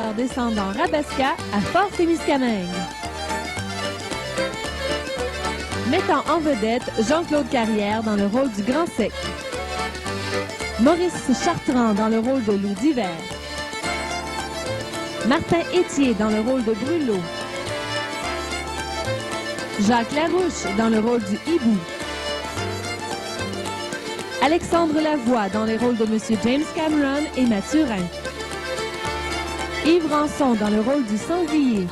aviateurs descendant Rabasca à Fort-Témiscamingue. Mettant en vedette Jean-Claude Carrière dans le rôle du Grand Sec. Maurice Chartrand dans le rôle de Loup d'hiver. Martin Étier dans le rôle de Brûlot. Jacques Larouche dans le rôle du Hibou. Alexandre Lavoie dans les rôles de Monsieur James Cameron et Mathurin. Yves Ranson dans le rôle du Sanglier.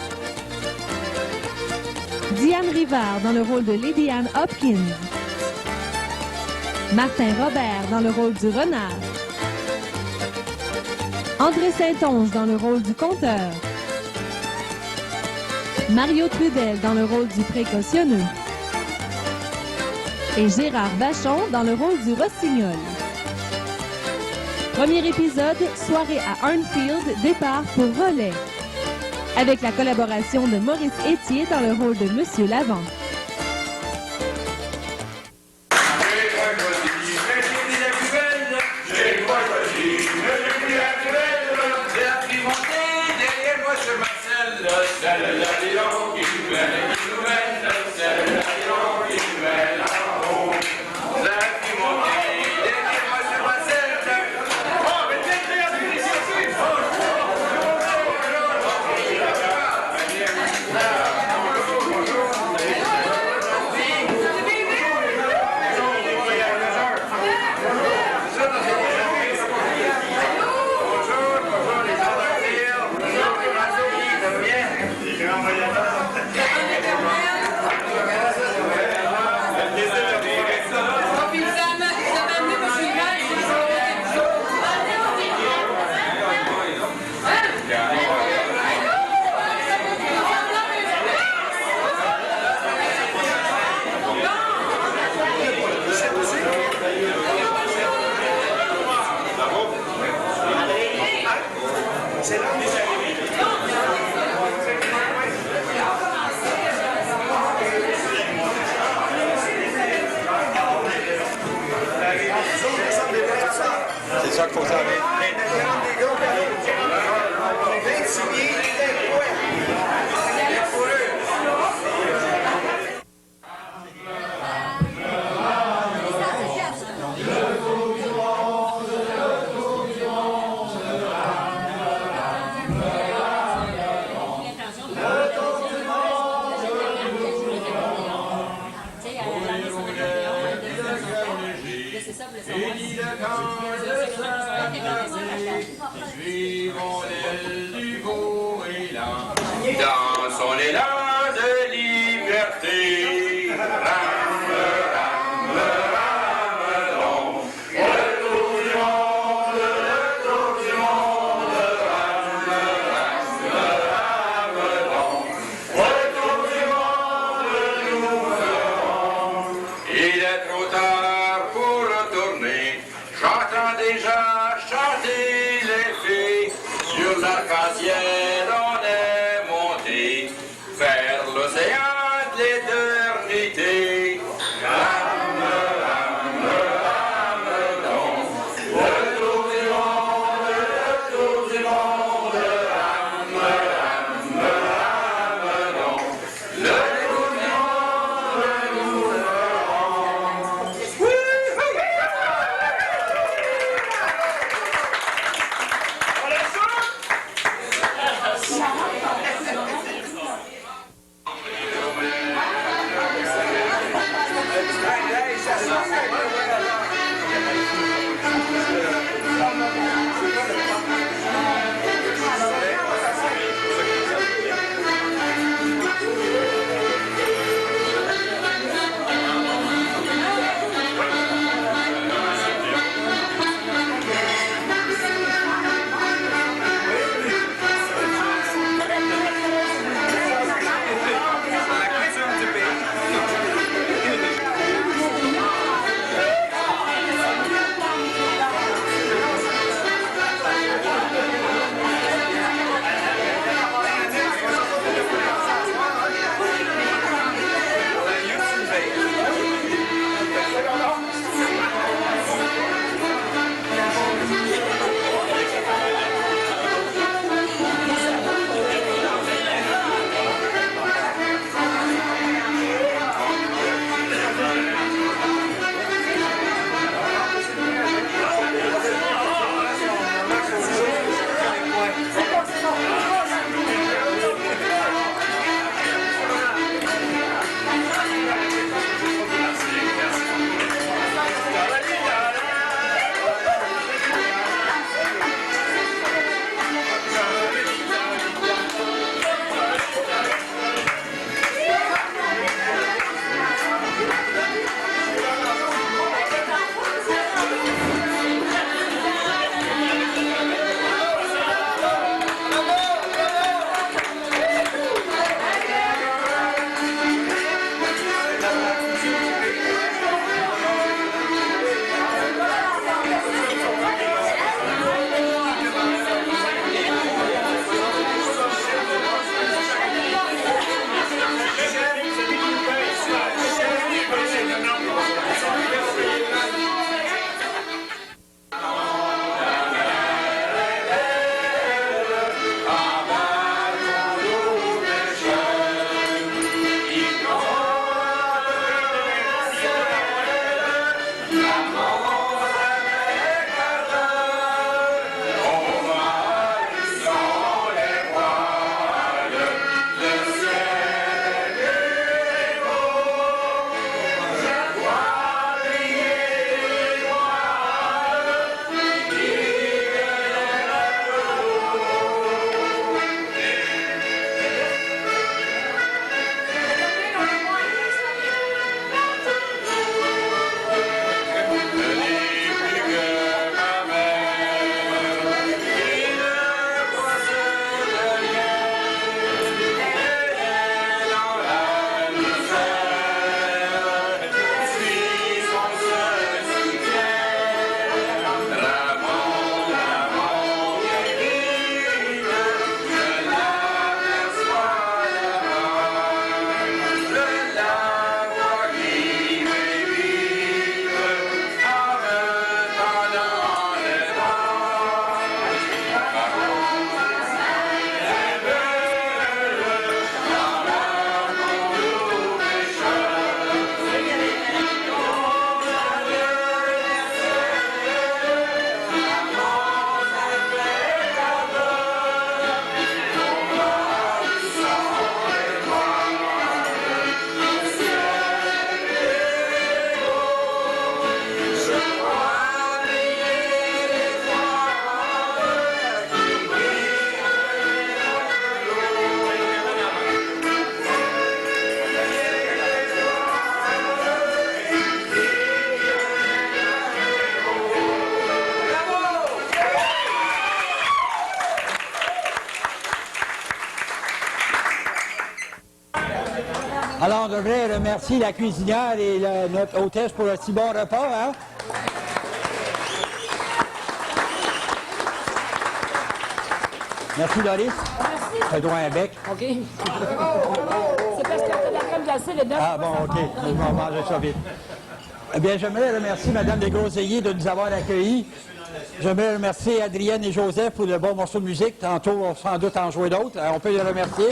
Diane Rivard dans le rôle de Lady Anne Hopkins. Martin Robert dans le rôle du Renard. André Saint-Onge dans le rôle du Conteur. Mario Trudel dans le rôle du Précautionneux. Et Gérard Vachon dans le rôle du Rossignol. Premier épisode, soirée à Arnfield, départ pour Relais. Avec la collaboration de Maurice Étier dans le rôle de Monsieur Lavant. C'est ça qu'il faut savoir. Dans son élan de liberté, rame, rame, ramelon. Le tour du monde, rame, rame, ramelon. Le tour du monde, nous ferons. Il est trop tard pour retourner. J'entends déjà chanter les filles sur l'arc-en-ciel. On est monté vers l'océan de l'éternité. Rame, rame, ramelon. Le tour du monde, rame, rame, ramelon. Le tour du monde, nous ferons. Alors, on devrait remercier la cuisinière et notre hôtesse pour un si bon repas, hein? Merci, Doris. Merci. Fais droit un bec. OK. C'est parce que la crème glacée, le 9. Ah bon, OK. Je vais manger ça vite. Eh bien, j'aimerais remercier Mme Desgroseilliers de nous avoir accueillis. J'aimerais remercier Adrienne et Joseph pour le bon morceau de musique. Tantôt, on va sans doute en jouer d'autres. On peut les remercier.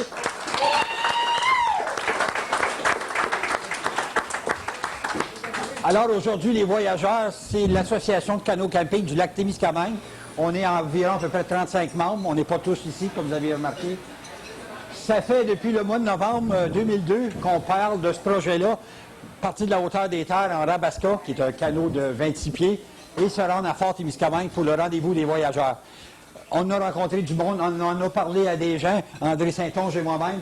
Alors, aujourd'hui, les voyageurs, c'est l'association de canot camping du lac Témiscamingue. On est environ à peu près 35 membres. On n'est pas tous ici, comme vous avez remarqué. Ça fait depuis le mois de novembre 2002 qu'on parle de ce projet-là, partir de la hauteur des terres en Rabasca, qui est un canot de 26 pieds, et se rendre à Fort-Témiscamingue pour le rendez-vous des voyageurs. On a rencontré du monde, on en a parlé à des gens, André Saint-Onge et moi-même.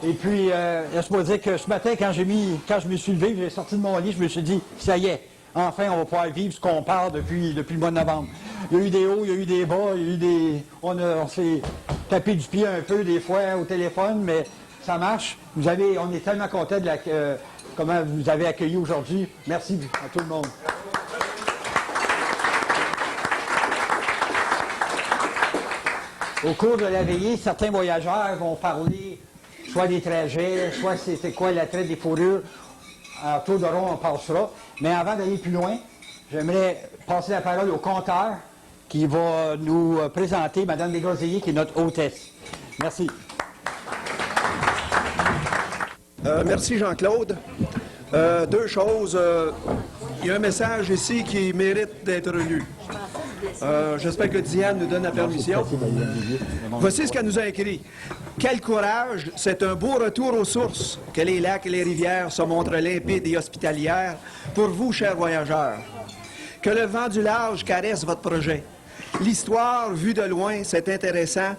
Et puis, laisse-moi dire que ce matin, quand je me suis levé, j'ai sorti de mon lit, je me suis dit, ça y est, enfin, on va pouvoir vivre ce qu'on parle depuis le mois de novembre. Il y a eu des hauts, il y a eu des bas, il y a eu des... On s'est tapé du pied un peu des fois au téléphone, mais ça marche. On est tellement contents de comment vous avez accueilli aujourd'hui. Merci à tout le monde. Au cours de la veillée, certains voyageurs vont parler soit des trajets, soit c'est quoi l'attrait des fourrures. À tour de rond, on passera. Mais avant d'aller plus loin, j'aimerais passer la parole au compteur qui va nous présenter Mme Desgroseilliers, qui est notre hôtesse. Merci. Merci Jean-Claude. Deux choses. Il y a un message ici qui mérite d'être lu. J'espère que Diane nous donne la permission. Voici ce qu'elle nous a écrit. Quel courage, c'est un beau retour aux sources, que les lacs et les rivières se montrent limpides et hospitalières pour vous, chers voyageurs. Que le vent du large caresse votre projet. L'histoire, vue de loin, c'est intéressant.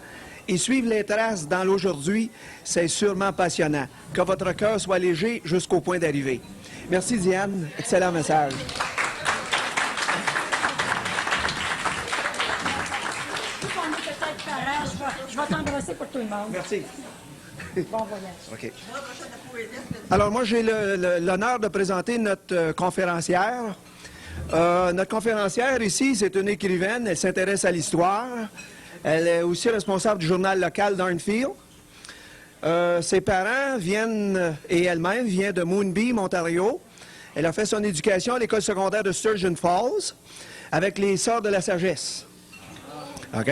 Et suivre les traces dans l'aujourd'hui, c'est sûrement passionnant. Que votre cœur soit léger jusqu'au point d'arrivée. Merci Diane, excellent message. Je vais t'embrasser pour tout le monde. Merci. Bon voyage. OK. Alors moi, j'ai l'honneur de présenter notre conférencière. Notre conférencière ici, c'est une écrivaine, elle s'intéresse à l'histoire. Elle est aussi responsable du journal local d'Arnfield. Ses parents viennent, et elle-même vient de Moonbeam, Ontario. Elle a fait son éducation à l'école secondaire de Sturgeon Falls avec les Sœurs de la Sagesse. OK?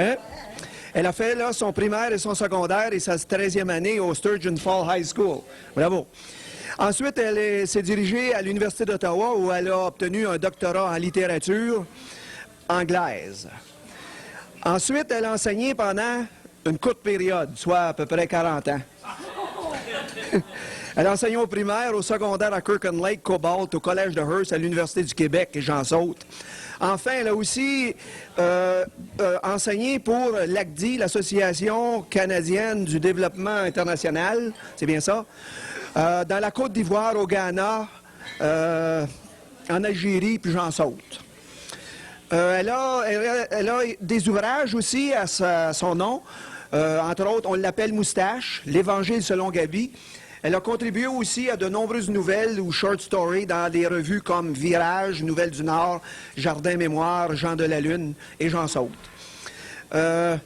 Elle a fait là son primaire et son secondaire et sa 13e année au Sturgeon Falls High School. Bravo. Ensuite, elle s'est dirigée à l'Université d'Ottawa où elle a obtenu un doctorat en littérature anglaise. Ensuite, elle a enseigné pendant une courte période, soit à peu près 40 ans. Elle a enseigné au primaire, au secondaire à Kirkland Lake, Cobalt, au Collège de Hearst, à l'Université du Québec et j'en saute. Enfin, elle a aussi enseigné pour l'ACDI, l'Association canadienne du développement international, c'est bien ça, dans la Côte d'Ivoire, au Ghana, en Algérie, puis j'en saute. Elle a des ouvrages aussi à son nom. Entre autres, on l'appelle Moustache, l'Évangile selon Gaby. Elle a contribué aussi à de nombreuses nouvelles ou short stories dans des revues comme Virage, Nouvelles du Nord, Jardin Mémoire, Jean de la Lune et j'en saute.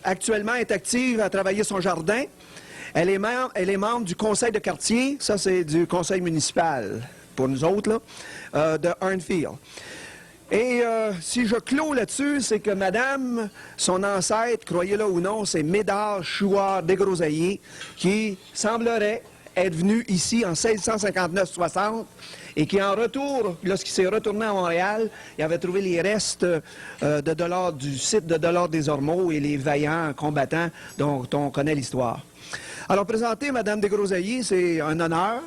Actuellement, elle est active à travailler son jardin. Elle est membre du conseil de quartier, ça c'est du conseil municipal pour nous autres, là, de Arnfield. Et si je clôt là-dessus, c'est que madame, son ancêtre, croyez-le ou non, c'est Médard Chouard Desgroseilliers, qui semblerait être venu ici en 1659-60 et qui, en retour, lorsqu'il s'est retourné à Montréal, il avait trouvé les restes du site de Dollard des Ormeaux et les vaillants combattants dont on connaît l'histoire. Alors, présenter Mme Desgroseilliers, c'est un honneur.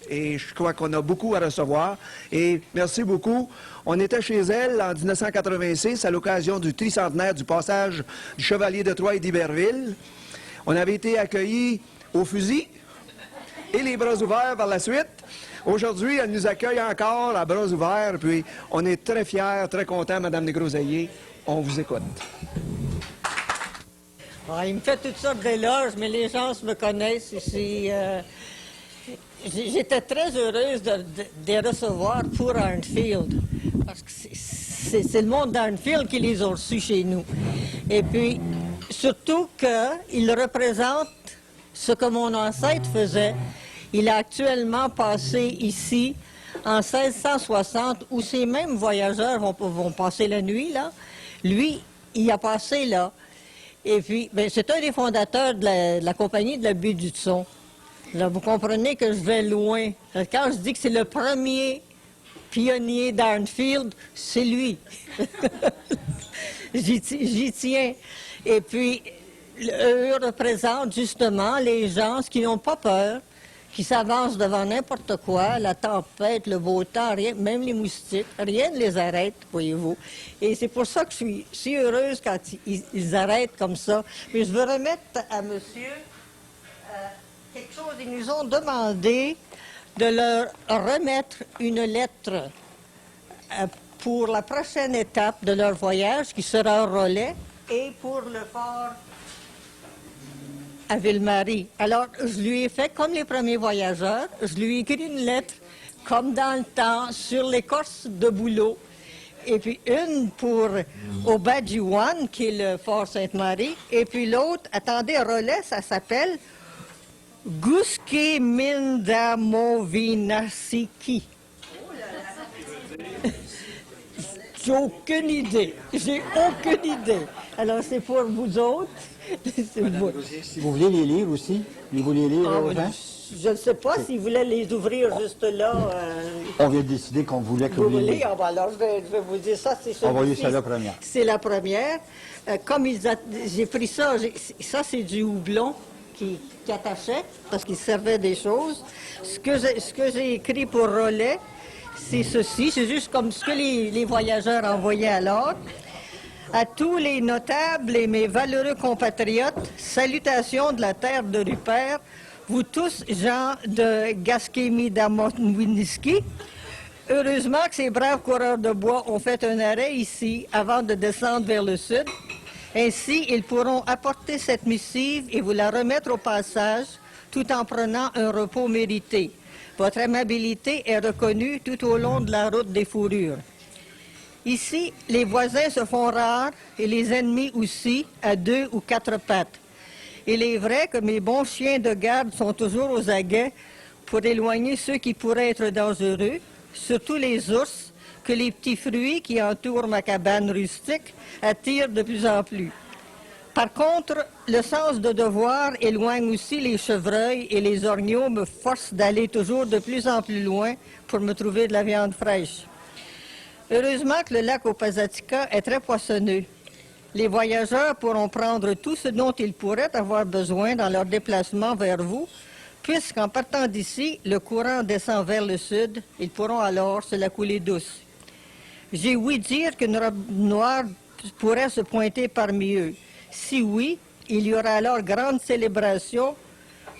Et je crois qu'on a beaucoup à recevoir. Et merci beaucoup. On était chez elle en 1986 à l'occasion du tricentenaire du passage du Chevalier de Troyes d'Iberville. On avait été accueillis au fusil et les bras ouverts par la suite. Aujourd'hui, elle nous accueille encore à bras ouverts. Puis on est très fiers, très contents, Mme Desgroseilliers. On vous écoute. Il me fait toutes sortes d'éloges, mais les gens me connaissent ici. J'étais très heureuse de les recevoir pour Arnfield, parce que c'est le monde d'Arnfield qui les a reçus chez nous. Et puis, surtout qu'ils représentent ce que mon ancêtre faisait. Il a actuellement passé ici en 1660, où ces mêmes voyageurs vont passer la nuit, là. Lui, il a passé là. Et puis, ben, c'est un des fondateurs de la compagnie de la baie du Son. Là, vous comprenez que je vais loin. Quand je dis que c'est le premier pionnier d'Arnfield, c'est lui. J'y tiens. Et puis, eux représentent justement les gens qui n'ont pas peur, qui s'avancent devant n'importe quoi, la tempête, le beau temps, rien, même les moustiques, rien ne les arrête, voyez-vous. Et c'est pour ça que je suis si heureuse quand ils arrêtent comme ça. Mais je veux remettre à monsieur quelque chose. Ils nous ont demandé de leur remettre une lettre pour la prochaine étape de leur voyage, qui sera un relais, et pour le fort à Ville-Marie. Alors, je lui ai fait comme les premiers voyageurs, je lui ai écrit une lettre, comme dans le temps, sur l'écorce de bouleau, et puis une pour Obadjiwan, qui est le fort Sainte-Marie, et puis l'autre, attendez, relais, ça s'appelle Guske Mindamovinasiki. J'ai aucune idée. J'ai aucune idée. Alors, c'est pour vous autres. Si vous voulez les lire aussi, vous voulez les lire aux gens? Je ne sais pas s'ils voulaient les ouvrir juste là. On vient de décider qu'on voulait que vous voulez? Ah, ben alors, je vais vous dire ça. Envoyez ça la première. C'est la première. Comme j'ai pris ça, ça c'est du houblon qui attachait, parce qu'il servait des choses. Ce que j'ai écrit pour relais, c'est ceci. C'est juste comme ce que les voyageurs envoyaient alors. À tous les notables et mes valeureux compatriotes, salutations de la terre de Rupert, vous tous, gens de Gaskemi-Damonwiniski. Heureusement que ces braves coureurs de bois ont fait un arrêt ici avant de descendre vers le sud. Ainsi, ils pourront apporter cette missive et vous la remettre au passage, tout en prenant un repos mérité. Votre amabilité est reconnue tout au long de la route des fourrures. Ici, les voisins se font rares et les ennemis aussi, à 2 ou 4 pattes. Il est vrai que mes bons chiens de garde sont toujours aux aguets pour éloigner ceux qui pourraient être dangereux, surtout les ours, que les petits fruits qui entourent ma cabane rustique attirent de plus en plus. Par contre, le sens de devoir éloigne aussi les chevreuils et les orgnaux me forcent d'aller toujours de plus en plus loin pour me trouver de la viande fraîche. Heureusement que le lac Opazatika est très poissonneux. Les voyageurs pourront prendre tout ce dont ils pourraient avoir besoin dans leur déplacement vers vous, puisqu'en partant d'ici, le courant descend vers le sud. Ils pourront alors se la couler douce. J'ai ouï dire qu'une robe noire pourrait se pointer parmi eux. Si oui, il y aura alors grande célébration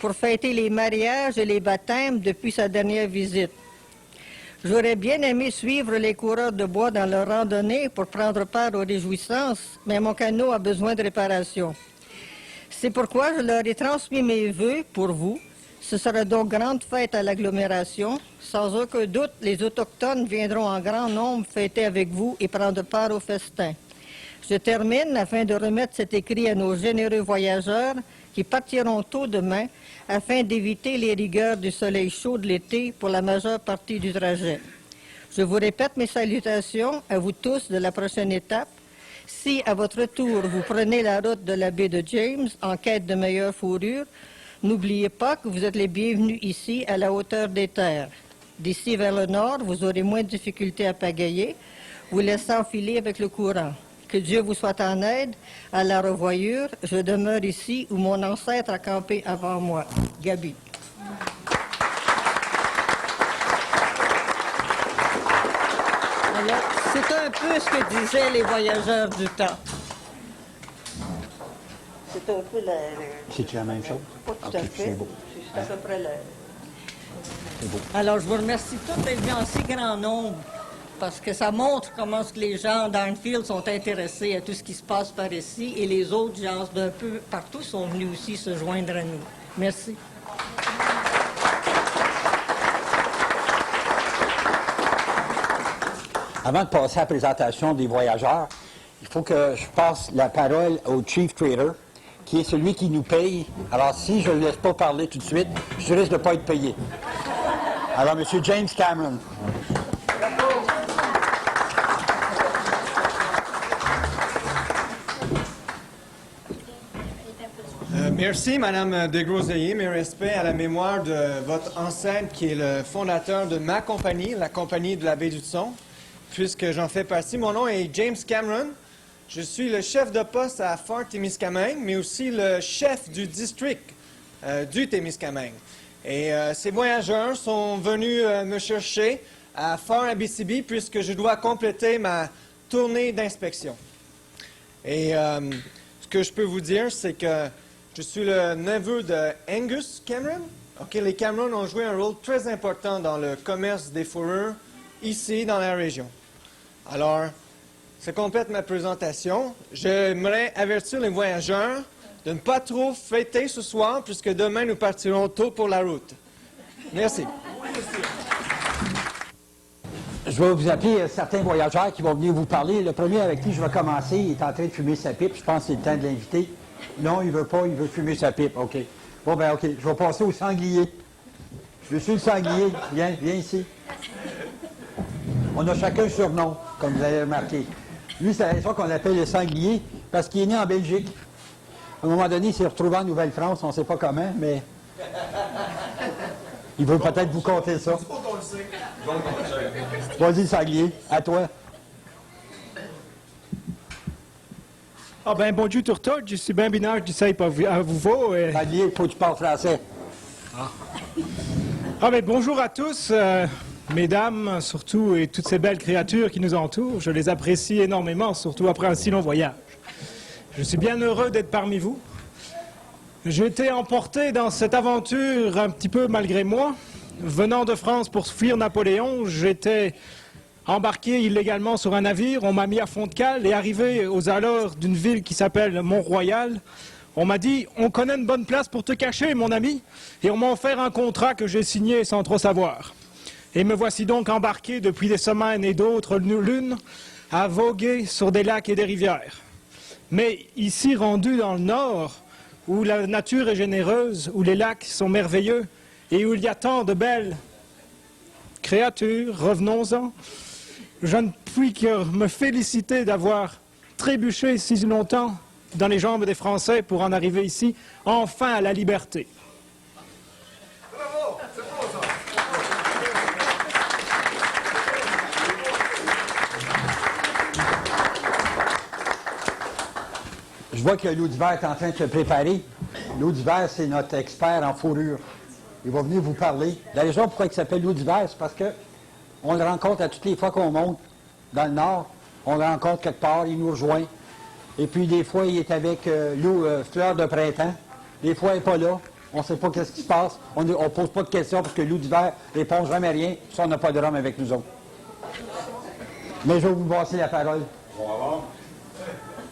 pour fêter les mariages et les baptêmes depuis sa dernière visite. J'aurais bien aimé suivre les coureurs de bois dans leur randonnée pour prendre part aux réjouissances, mais mon canot a besoin de réparation. C'est pourquoi je leur ai transmis mes vœux pour vous. Ce sera donc grande fête à l'agglomération. Sans aucun doute, les Autochtones viendront en grand nombre fêter avec vous et prendre part au festin. Je termine afin de remettre cet écrit à nos généreux voyageurs qui partiront tôt demain afin d'éviter les rigueurs du soleil chaud de l'été pour la majeure partie du trajet. Je vous répète mes salutations à vous tous de la prochaine étape. Si, à votre tour, vous prenez la route de la baie de James en quête de meilleures fourrures, n'oubliez pas que vous êtes les bienvenus ici à la hauteur des terres. D'ici vers le nord, vous aurez moins de difficultés à pagayer, vous laissant filer avec le courant. Que Dieu vous soit en aide. À la revoyure, je demeure ici où mon ancêtre a campé avant moi. Gabi. Alors, c'est un peu ce que disaient les voyageurs du temps. C'est un peu la... C'est-tu la même chose? Pas tout à fait. C'est beau. C'est à peu près la... C'est beau. Alors, je vous remercie tous d'être venus en si grand nombre, parce que ça montre comment que les gens d'Arnfield sont intéressés à tout ce qui se passe par ici, et les autres gens d'un peu partout sont venus aussi se joindre à nous. Merci. Avant de passer à la présentation des voyageurs, il faut que je passe la parole au Chief Trader, qui est celui qui nous paye. Alors, si je ne le laisse pas parler tout de suite, je risque de ne pas être payé. Alors, M. James Cameron. Merci, Madame Desgroseilliers. Mes respects à la mémoire de votre ancêtre qui est le fondateur de ma compagnie, la compagnie de la baie du Son, puisque j'en fais partie. Mon nom est James Cameron. Je suis le chef de poste à Fort-Témiscamingue, mais aussi le chef du district du Témiscamingue. Et ces voyageurs sont venus me chercher à Fort-Abitibi puisque je dois compléter ma tournée d'inspection. Et ce que je peux vous dire, c'est que je suis le neveu de Angus Cameron. OK, les Cameron ont joué un rôle très important dans le commerce des fourrures ici dans la région. Alors, ça complète ma présentation. J'aimerais avertir les voyageurs de ne pas trop fêter ce soir puisque demain nous partirons tôt pour la route. Merci. Je vais vous appeler certains voyageurs qui vont venir vous parler. Le premier avec qui je vais commencer, il est en train de fumer sa pipe. Je pense que c'est le temps de l'inviter. Non, il veut pas, il veut fumer sa pipe. OK. Bon, ben OK. Je vais passer au sanglier. Je suis le sanglier. Viens ici. On a chacun un surnom, comme vous avez remarqué. Lui, c'est la raison qu'on l'appelle le sanglier, parce qu'il est né en Belgique. À un moment donné, il s'est retrouvé en Nouvelle-France, on ne sait pas comment, mais il veut peut-être vous conter ça. Vas-y, sanglier, à toi. Ah ben, bonjour tout le monde, je suis bien binaire, je sais pas à vous. Sanglier, il faut que tu parles français. Ah ben, bonjour à tous, mesdames, surtout, et toutes ces belles créatures qui nous entourent. Je les apprécie énormément, surtout après un si long voyage. Je suis bien heureux d'être parmi vous. J'ai été emporté dans cette aventure un petit peu malgré moi. Venant de France pour fuir Napoléon, j'étais embarqué illégalement sur un navire, on m'a mis à fond de cale et arrivé aux abords d'une ville qui s'appelle Mont-Royal, on m'a dit « On connaît une bonne place pour te cacher, mon ami », et on m'a offert un contrat que j'ai signé sans trop savoir. Et me voici donc embarqué depuis des semaines et d'autres lunes à voguer sur des lacs et des rivières. Mais ici, rendu dans le nord, où la nature est généreuse, où les lacs sont merveilleux et où il y a tant de belles créatures, revenons-en, je ne puis que me féliciter d'avoir trébuché si longtemps dans les jambes des Français pour en arriver ici, enfin à la liberté. Bravo! C'est beau, ça! Je vois que Loup d'hiver est en train de se préparer. Loup d'hiver, c'est notre expert en fourrure. Il va venir vous parler. La raison pourquoi il s'appelle Loup d'hiver, c'est parce que on le rencontre à toutes les fois qu'on monte dans le nord. On le rencontre quelque part, il nous rejoint. Et puis des fois, il est avec Fleur de printemps. Des fois, il n'est pas là. On ne sait pas qu'est-ce qui se passe. On ne pose pas de questions parce que Loup d'hiver ne répond jamais rien. Si on n'a pas de rhum avec nous autres. Mais je vais vous passer la parole. Bonjour.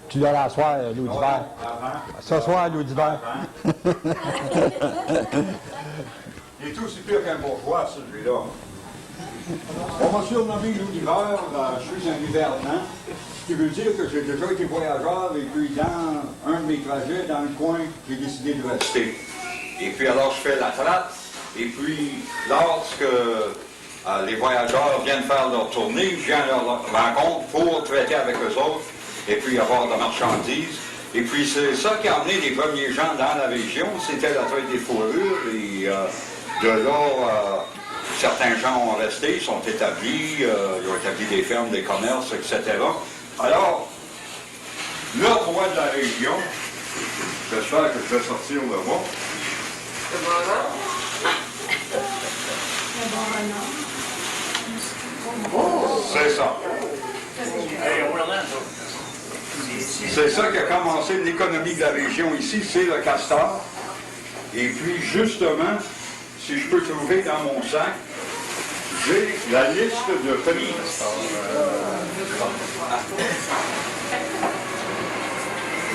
Tu dois l'asseoir, Loup d'hiver. Ce soir, Loup d'hiver. Il est aussi pire qu'un bourgeois, celui-là. On m'a surnommé Loup d'hiver, je suis un hivernant, ce qui veut dire que j'ai déjà été voyageur et puis dans un de mes trajets, dans le coin, j'ai décidé de rester. Et puis alors je fais la trappe, et puis lorsque les voyageurs viennent faire leur tournée, je viens à leur rencontre pour traiter avec eux autres, et puis avoir de la marchandise. Et puis c'est ça qui a amené les premiers gens dans la région, c'était la traite des fourrures, et de là, certains gens ont resté, ils sont établis, ils ont établi des fermes, des commerces, etc. Alors, le roi de la région, j'espère que je vais sortir le mot. C'est ça. C'est ça qui a commencé l'économie de la région ici, c'est le castor. Et puis, justement, si je peux trouver dans mon sac, j'ai la liste de prix.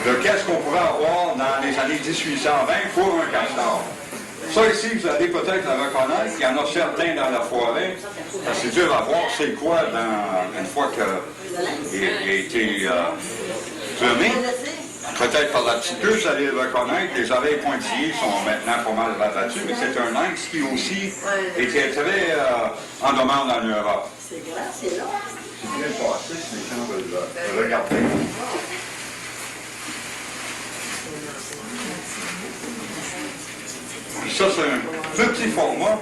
De qu'est-ce qu'on pourrait avoir dans les années 1820 pour un castor. Ça ici, vous allez peut-être le reconnaître. Il y en a certains dans la forêt. C'est dur à voir c'est quoi une fois qu'il a été semé. Peut-être par la petite queue, vous allez le reconnaître. Les oreilles pointillées sont maintenant pas mal rabattues, mais c'est un lynx qui aussi était très en demande en Europe. C'est grand, c'est long. C'est bien passé, si les gens veulent le regarder. Puis ça, c'est un petit format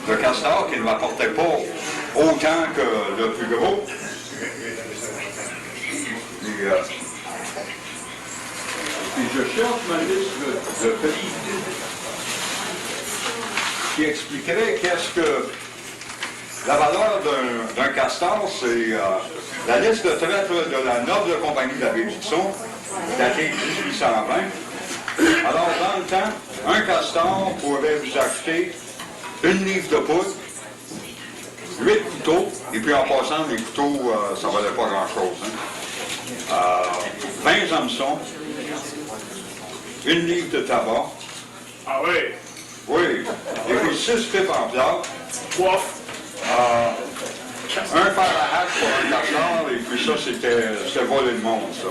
de castor qui ne m'apportait pas autant que le plus gros. Puis je cherche ma liste de prix qui expliquerait qu'est-ce que la valeur d'un castor, c'est la liste de traite de la noble compagnie de la baie du Son, datée de 1820. Alors, dans le temps, un castor pourrait vous acheter une livre de poudre, 8 couteaux, et puis en passant, les couteaux, ça ne valait pas grand-chose. Hein. 20 hameçons, une livre de tabac. Ah oui? Oui. Et puis 6 pipes en plâtre. Poif. Un fer à hache pour un castor, et puis ça, c'était voler le monde, ça.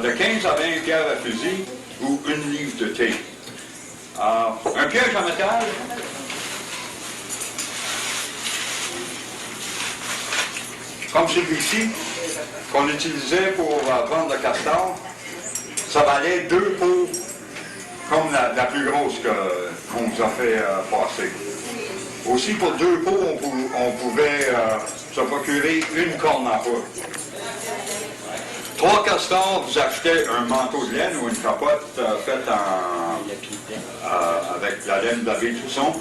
De 15 à 20 pierres à fusil, ou une livre de thé. Un piège à métal, comme celui-ci, qu'on utilisait pour prendre le castor, ça valait 2 pots, comme la plus grosse qu'on vous a fait passer. Aussi, pour 2 pots, on pouvait se procurer une corne en poudre. 3 castors, vous achetez un manteau de laine ou une capote faite avec la laine de la baie du Son.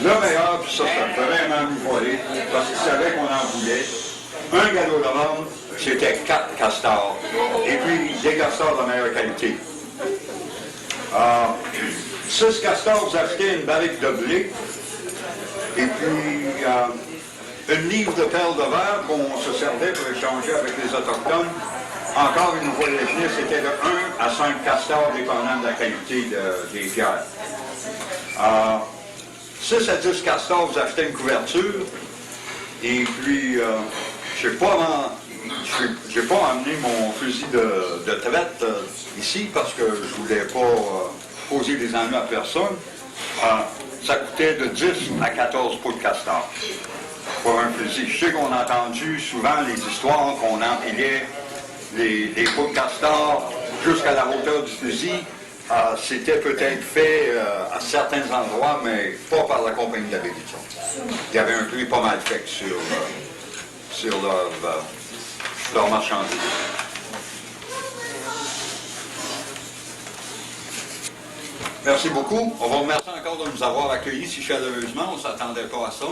Le meilleur, puis ça peut vraiment nous voler, parce qu'ils savaient qu'on en voulait. Un galop de rhum, c'était 4 castors. Et puis, des castors de meilleure qualité. 6 castors, vous achetez une barrique de blé. Et puis, une livre de perles de verre qu'on se servait pour échanger avec les Autochtones. Encore une fois, c'était de 1 à 5 castors, dépendant de la qualité des pierres. 6 à 10 castors, vous achetez une couverture. Et puis, je n'ai pas amené mon fusil de traite ici parce que je ne voulais pas poser des ennuis à personne. Ça coûtait de 10 à 14 pots de castor pour un fusil. Je sais qu'on a entendu souvent les histoires qu'on empilait les pots de castor jusqu'à la hauteur du fusil. C'était peut-être fait à certains endroits, mais pas par la compagnie de la baie du Son. Il y avait un prix pas mal fait sur leur marchandise. Merci beaucoup. On vous remercie encore de nous avoir accueillis si chaleureusement. On ne s'attendait pas à ça.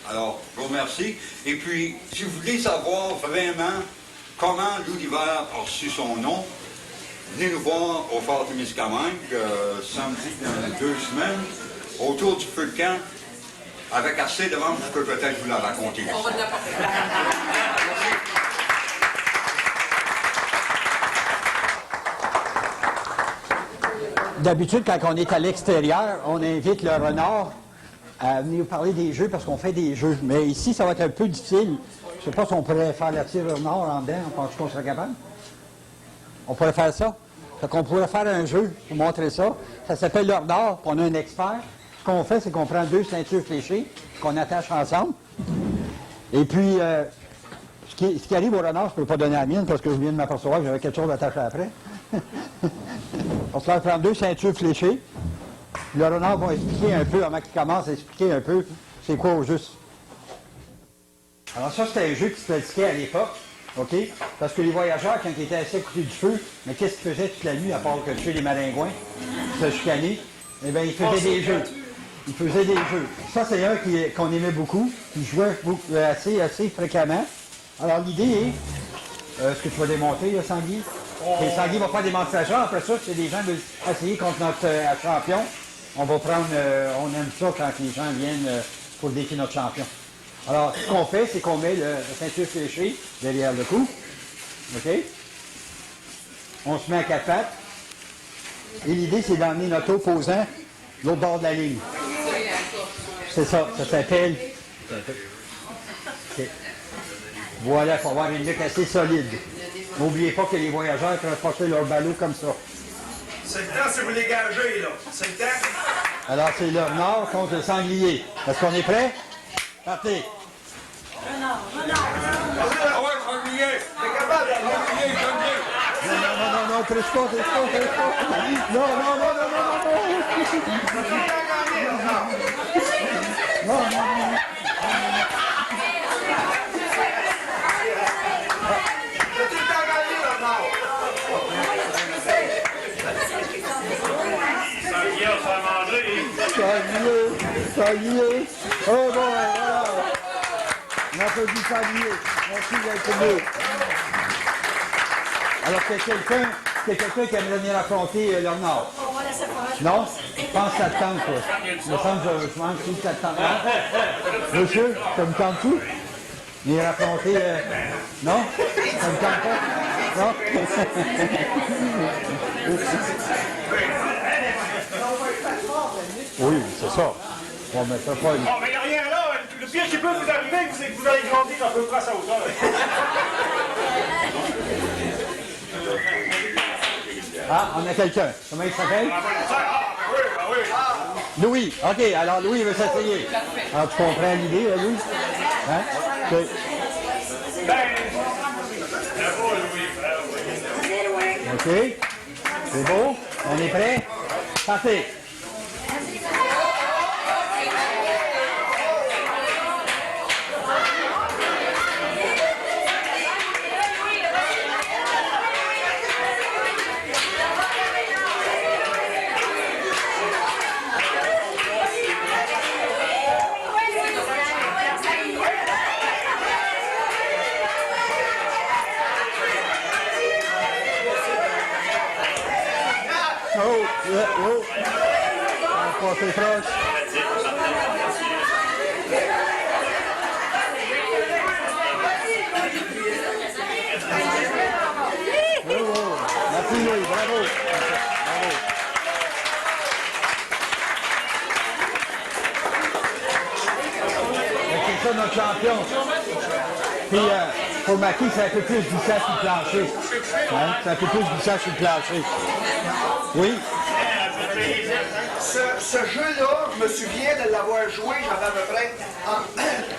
Alors, je vous remercie. Et puis, si vous voulez savoir vraiment comment Loup d'hiver a reçu son nom, venez nous voir au Fort Témiscamingue, samedi dans 2 semaines, autour du feu de camp. Avec assez de ventes, je peux peut-être vous la raconter. On va l'apporter. D'habitude, quand on est à l'extérieur, on invite le renard à venir nous parler des jeux parce qu'on fait des jeux. Mais ici, ça va être un peu difficile. Je ne sais pas si on pourrait faire la tire au renard en dedans. On pense qu'on serait capable. On pourrait faire ça. Fait qu'on pourrait faire un jeu pour montrer ça. Ça s'appelle le renard, puis on a un expert. Ce qu'on fait, c'est qu'on prend 2 ceintures fléchées qu'on attache ensemble. Et puis, ce qui arrive au renard, je ne peux pas donner la mienne parce que je viens de m'apercevoir que j'avais quelque chose d'attaché après. On se prend 2 ceintures fléchées. Le renard va expliquer un peu, avant qu'il commence à expliquer un peu c'est quoi au juste. Alors ça, c'était un jeu qui se pratiquait à l'époque, OK? Parce que les voyageurs, quand ils étaient assis à côté du feu, mais qu'est-ce qu'ils faisaient toute la nuit, à part que tuer les maringouins, se chicaner? Eh bien, ils faisaient des jeux. Ils faisaient des jeux. Ça, c'est un qu'on aimait beaucoup, qui jouait assez fréquemment. Alors l'idée est, ce que tu vas démontrer, là, Sanguy? Et Sanguy va faire des démonstrations. Après ça, si des gens veulent essayer contre notre champion, on va prendre, on aime ça quand les gens viennent pour défier notre champion. Alors, ce qu'on fait, c'est qu'on met la ceinture fléchée derrière le cou. OK? On se met à 4 pattes. Et l'idée, c'est d'emmener notre opposant de l'autre bord de la ligne. C'est ça s'appelle... Okay. Voilà, il faut avoir une lutte assez solide. N'oubliez pas que les voyageurs transportent leur ballot comme ça. C'est le temps si vous les gagez, là. C'est le temps. Alors, c'est le nord contre le sanglier. Est-ce qu'on est prêt? Partez! Ah ouais, sanglier! T'es capable de sanglier, sanglier! Non, triche pas. Non. Sanglier. Oh bon, voilà. On applaudit sanglier. Merci d'être venu. Alors, c'est quelqu'un qui aimerait venir affronter le Nord. Non? Je pense que ça te tente, quoi. Il me semble que je pense que ça te tente. Monsieur, ça me tente tout? Venir affronter... Non? Ça me tente pas? Non? Oui, c'est ça. Bon, mais ça pas... Oh, mais il n'y a rien là. Le pire qui peut vous arriver, c'est que vous allez grandir à peu près à sa hauteur. Ah, on a quelqu'un. Comment il s'appelle? Oui. Louis. OK, alors Louis veut s'essayer. Alors, tu comprends l'idée, là, Louis? Hein? OK. OK. C'est beau. On est prêt? Partez. Oh. On va passer proche. Merci Louis, bravo. C'est ça notre champion. Puis pour Maki, c'est un peu plus glissant sur le plancher. Hein? C'est un peu plus glissant sur le plancher. Oui. Ce jeu-là, je me souviens de l'avoir joué, j'avais à peu près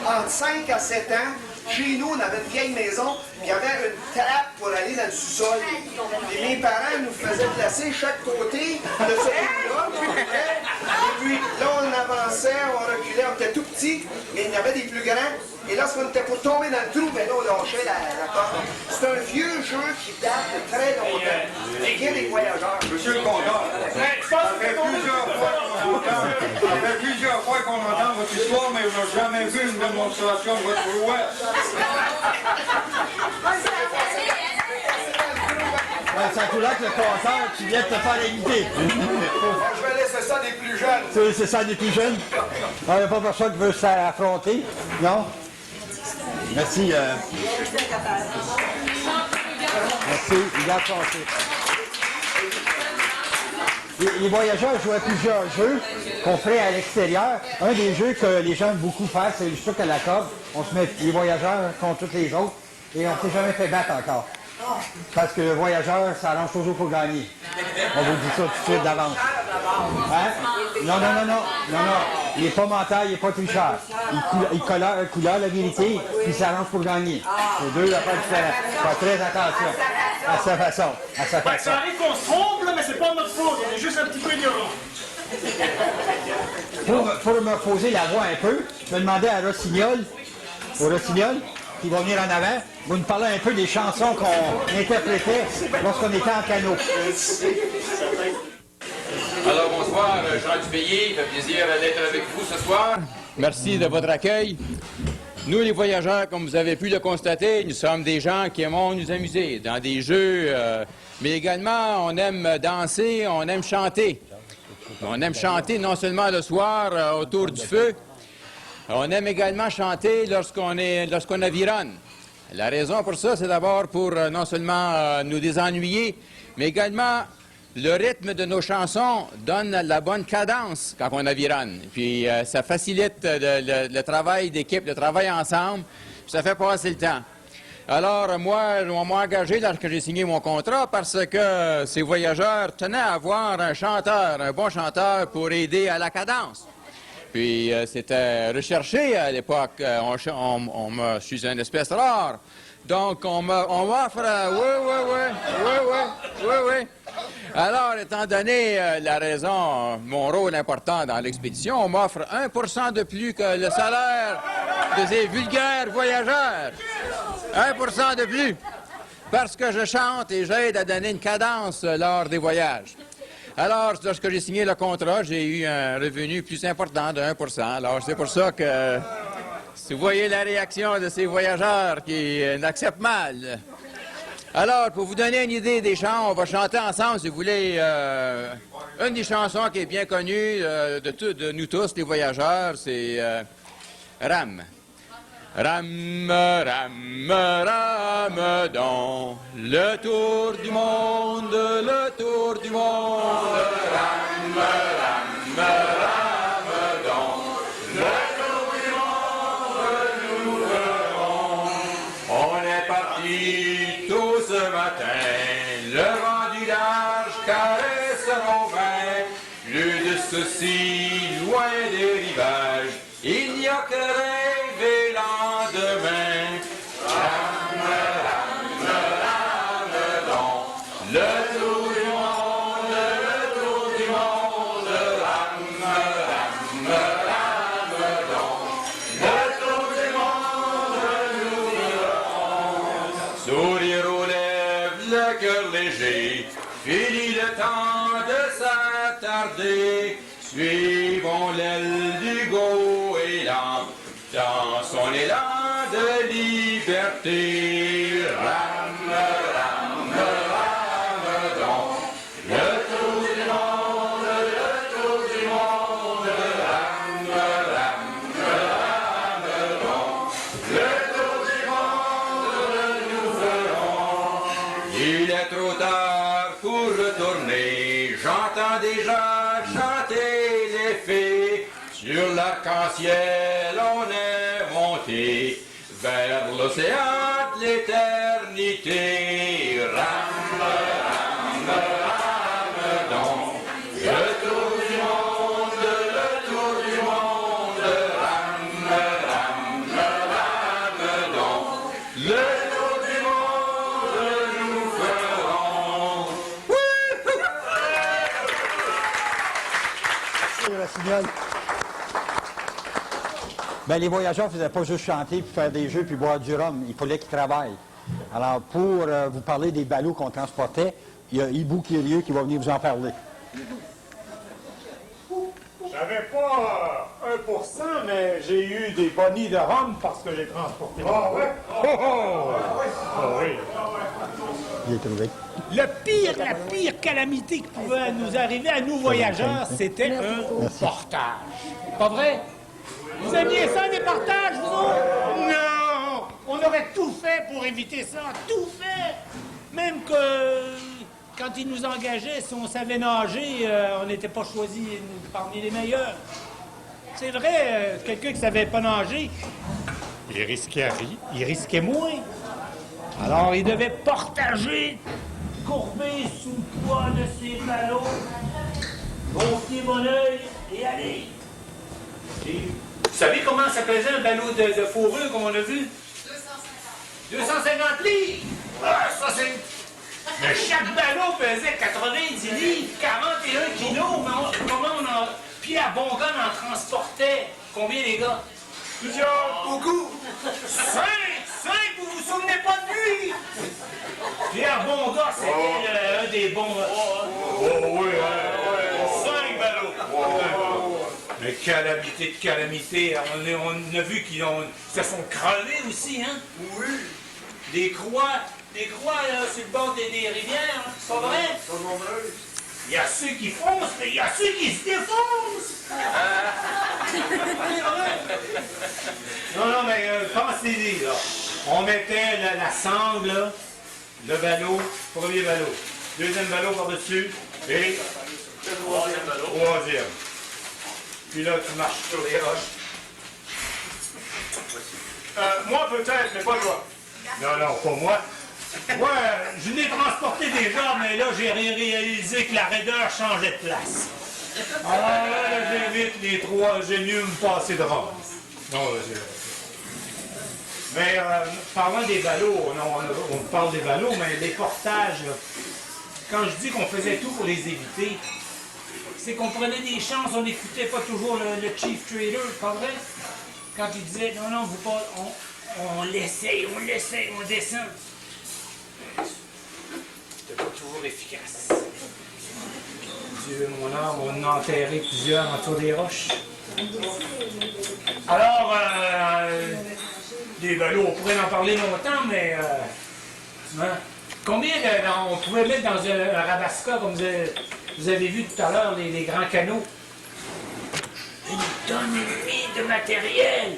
entre 5 à 7 ans. Chez nous, on avait une vieille maison, il y avait une trappe pour aller dans le sous-sol. Et mes parents nous faisaient placer chaque côté de ce trou-là. Et puis là, on avançait, on reculait, on était tout petits, mais il y en avait des plus grands. Et lorsqu'on était pour tomber dans le trou, ben là, on lâchait la corde. C'est un vieux jeu qui date de très longtemps. Il y a des voyageurs. Monsieur le compteur, ça fait plusieurs fois qu'on entend votre histoire, mais on n'a jamais vu une démonstration de votre prouesse. Ça coulait que le compteur, tu viens de te faire égalité. Je vais laisser ça des plus jeunes. C'est ça, des plus jeunes? Il n'y a pas personne qui veut s'affronter? Non? Merci. Merci, il a passé. Les voyageurs jouent à plusieurs jeux qu'on ferait à l'extérieur. Un des jeux que les gens aiment beaucoup faire, c'est le truc à la corde. On se met les voyageurs contre tous les autres et on ne s'est jamais fait battre encore. Parce que le voyageur s'arrange toujours pour gagner. On vous dit ça tout de suite d'avance. Hein? Non. Il n'est pas mental, il n'est pas tricheur. Il couleur la vérité, puis il s'arrange pour gagner. C'est deux affaires différentes. Faites très attention à sa façon. Ça arrive qu'on se trompe, là, mais c'est pas notre faute. On est juste un petit peu ignorant. Pour me poser la voix un peu, je vais demander à Rossignol, qui va venir en avant, vous nous parler un peu des chansons qu'on interprétait lorsqu'on était en canot. Alors bonsoir, Jean Dupayé, il fait plaisir d'être avec vous ce soir. Merci de votre accueil. Nous, les voyageurs, comme vous avez pu le constater, nous sommes des gens qui aimons nous amuser dans des jeux, mais également on aime danser, on aime chanter. On aime chanter non seulement le soir autour du feu, on aime également chanter lorsqu'on avironne. La raison pour ça, c'est d'abord pour non seulement nous désennuyer, mais également le rythme de nos chansons donne la bonne cadence quand on avironne. Puis ça facilite le travail d'équipe, le travail ensemble, puis ça fait passer le temps. Alors, moi, on m'a engagé lorsque j'ai signé mon contrat parce que ces voyageurs tenaient à avoir un chanteur, un bon chanteur pour aider à la cadence. Puis c'était recherché à l'époque. Je suis une espèce rare. Donc, on m'offre... Oui. Alors, étant donné la raison, mon rôle important dans l'expédition, on m'offre 1% de plus que le salaire de ces vulgaires voyageurs. 1% de plus. Parce que je chante et j'aide à donner une cadence lors des voyages. Alors, lorsque j'ai signé le contrat, j'ai eu un revenu plus important de 1%. Alors, c'est pour ça que... Si vous voyez la réaction de ces voyageurs qui n'acceptent mal. Alors, pour vous donner une idée des chants, on va chanter ensemble, si vous voulez, une des chansons qui est bien connue de nous tous, les voyageurs, c'est Ram. Ram, ram, ram, dans le tour du monde, le tour du monde. Ram, ram, ram, dans le tour du monde, nous ferons. On est parti tôt ce matin, le vent du large caresseront bien. Plus de soucis, loin des rivages, il n'y a que rêver lendemain. Ram, ram, ram, dans le tour du monde, le tour du monde. Ram, ram, ram, dans le tour du monde, nous verrons. Sourire aux lèvres, le cœur léger, fini le temps de s'attarder. Suivons l'aile du goéland dans son élan de liberté. Ram, ram, ram, dans le tour du monde, le tour du monde. Ram, ram, ram, dans le tour du monde, nous ferons. Il est trop tard pour retourner, j'entends déjà chanter les fées. Sur l'arc-en-ciel, on est monté vers l'océan de l'éternité. Ram, ram, ram, dans le tour du monde, le tour du monde. Ram, ram, ram, dans le tour du monde, nous ferons. Ben, les voyageurs ne faisaient pas juste chanter, puis faire des jeux, puis boire du rhum. Il fallait qu'ils travaillent. Alors, pour vous parler des ballots qu'on transportait, il y a Hibou Quirieux qui va venir vous en parler. J'avais pas 1%, mais j'ai eu des bonnies de rhum parce que j'ai transporté. Ah ouais? Oui. Il est trouvé. La pire calamité qui pouvait nous arriver à nous voyageurs, c'était un portage. Pas vrai? Vous aimiez ça, des portages, vous autres? Non! On aurait tout fait pour éviter ça, tout fait! Même que quand ils nous engageaient, si on savait nager, on n'était pas choisi parmi les meilleurs. C'est vrai, quelqu'un qui savait pas nager, il risquait moins. Alors, il devait portager, courbé sous le poids de ses ballots, gonfler mon œil et aller. Vous savez comment ça pesait un ballot de fourrure, comme on a vu? 250 livres! Ah, ça c'est... Mais chaque ballot pesait 90 livres, 41 kilos. Comment on en... Pierre Bongon en transportait combien, les gars? Plusieurs. Beaucoup. 5! Vous vous souvenez pas de lui? Pierre Bongon, c'était un des bons... oui. 5 ballots. Mais calamité de calamité. On a vu qu'ils se sont crevés aussi, hein? Oui. Des croix là, sur le bord des rivières, hein? C'est pas vrai? Il y a ceux qui foncent, mais il y a ceux qui se défoncent! Non, mais pensez-y, là. On mettait la sangle, là, le ballot, premier ballot. Deuxième ballot par-dessus, Et troisième. Puis là, tu marches sur les roches. Moi peut-être, mais pas toi. Non, pas moi. Moi, je l'ai transporté déjà, mais là, j'ai réalisé que la raideur changeait de place. Alors là, j'invite les trois génieux me passer devant. Non, mais parlant des ballots, on parle des ballots, mais les portages, quand je dis qu'on faisait tout pour les éviter, c'est qu'on prenait des chances, on n'écoutait pas toujours le chief trader, pas vrai? Quand il disait, non, vous pas, on l'essaye, on descend. C'était pas toujours efficace. Dieu, mon âme, on a enterré plusieurs autour des roches. Alors, des ballots, on pourrait en parler longtemps, mais combien on pouvait mettre dans un rabasca, comme vous avez vu tout à l'heure, les grands canaux? Une tonne et demie de matériel!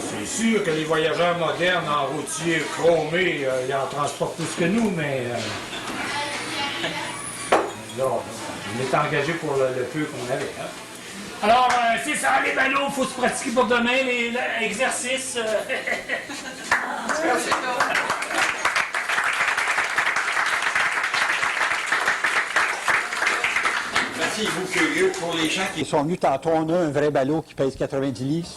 C'est sûr que les voyageurs modernes en routier chromé, ils en transportent plus que nous, mais là, on est engagé pour le peu qu'on avait. Hein? Alors, c'est ça, les ballots, il faut se pratiquer pour demain, l'exercice. Merci. Merci, vous curieux. Pour les gens qui sont venus tantôt, on a un vrai ballot qui pèse 90 livres.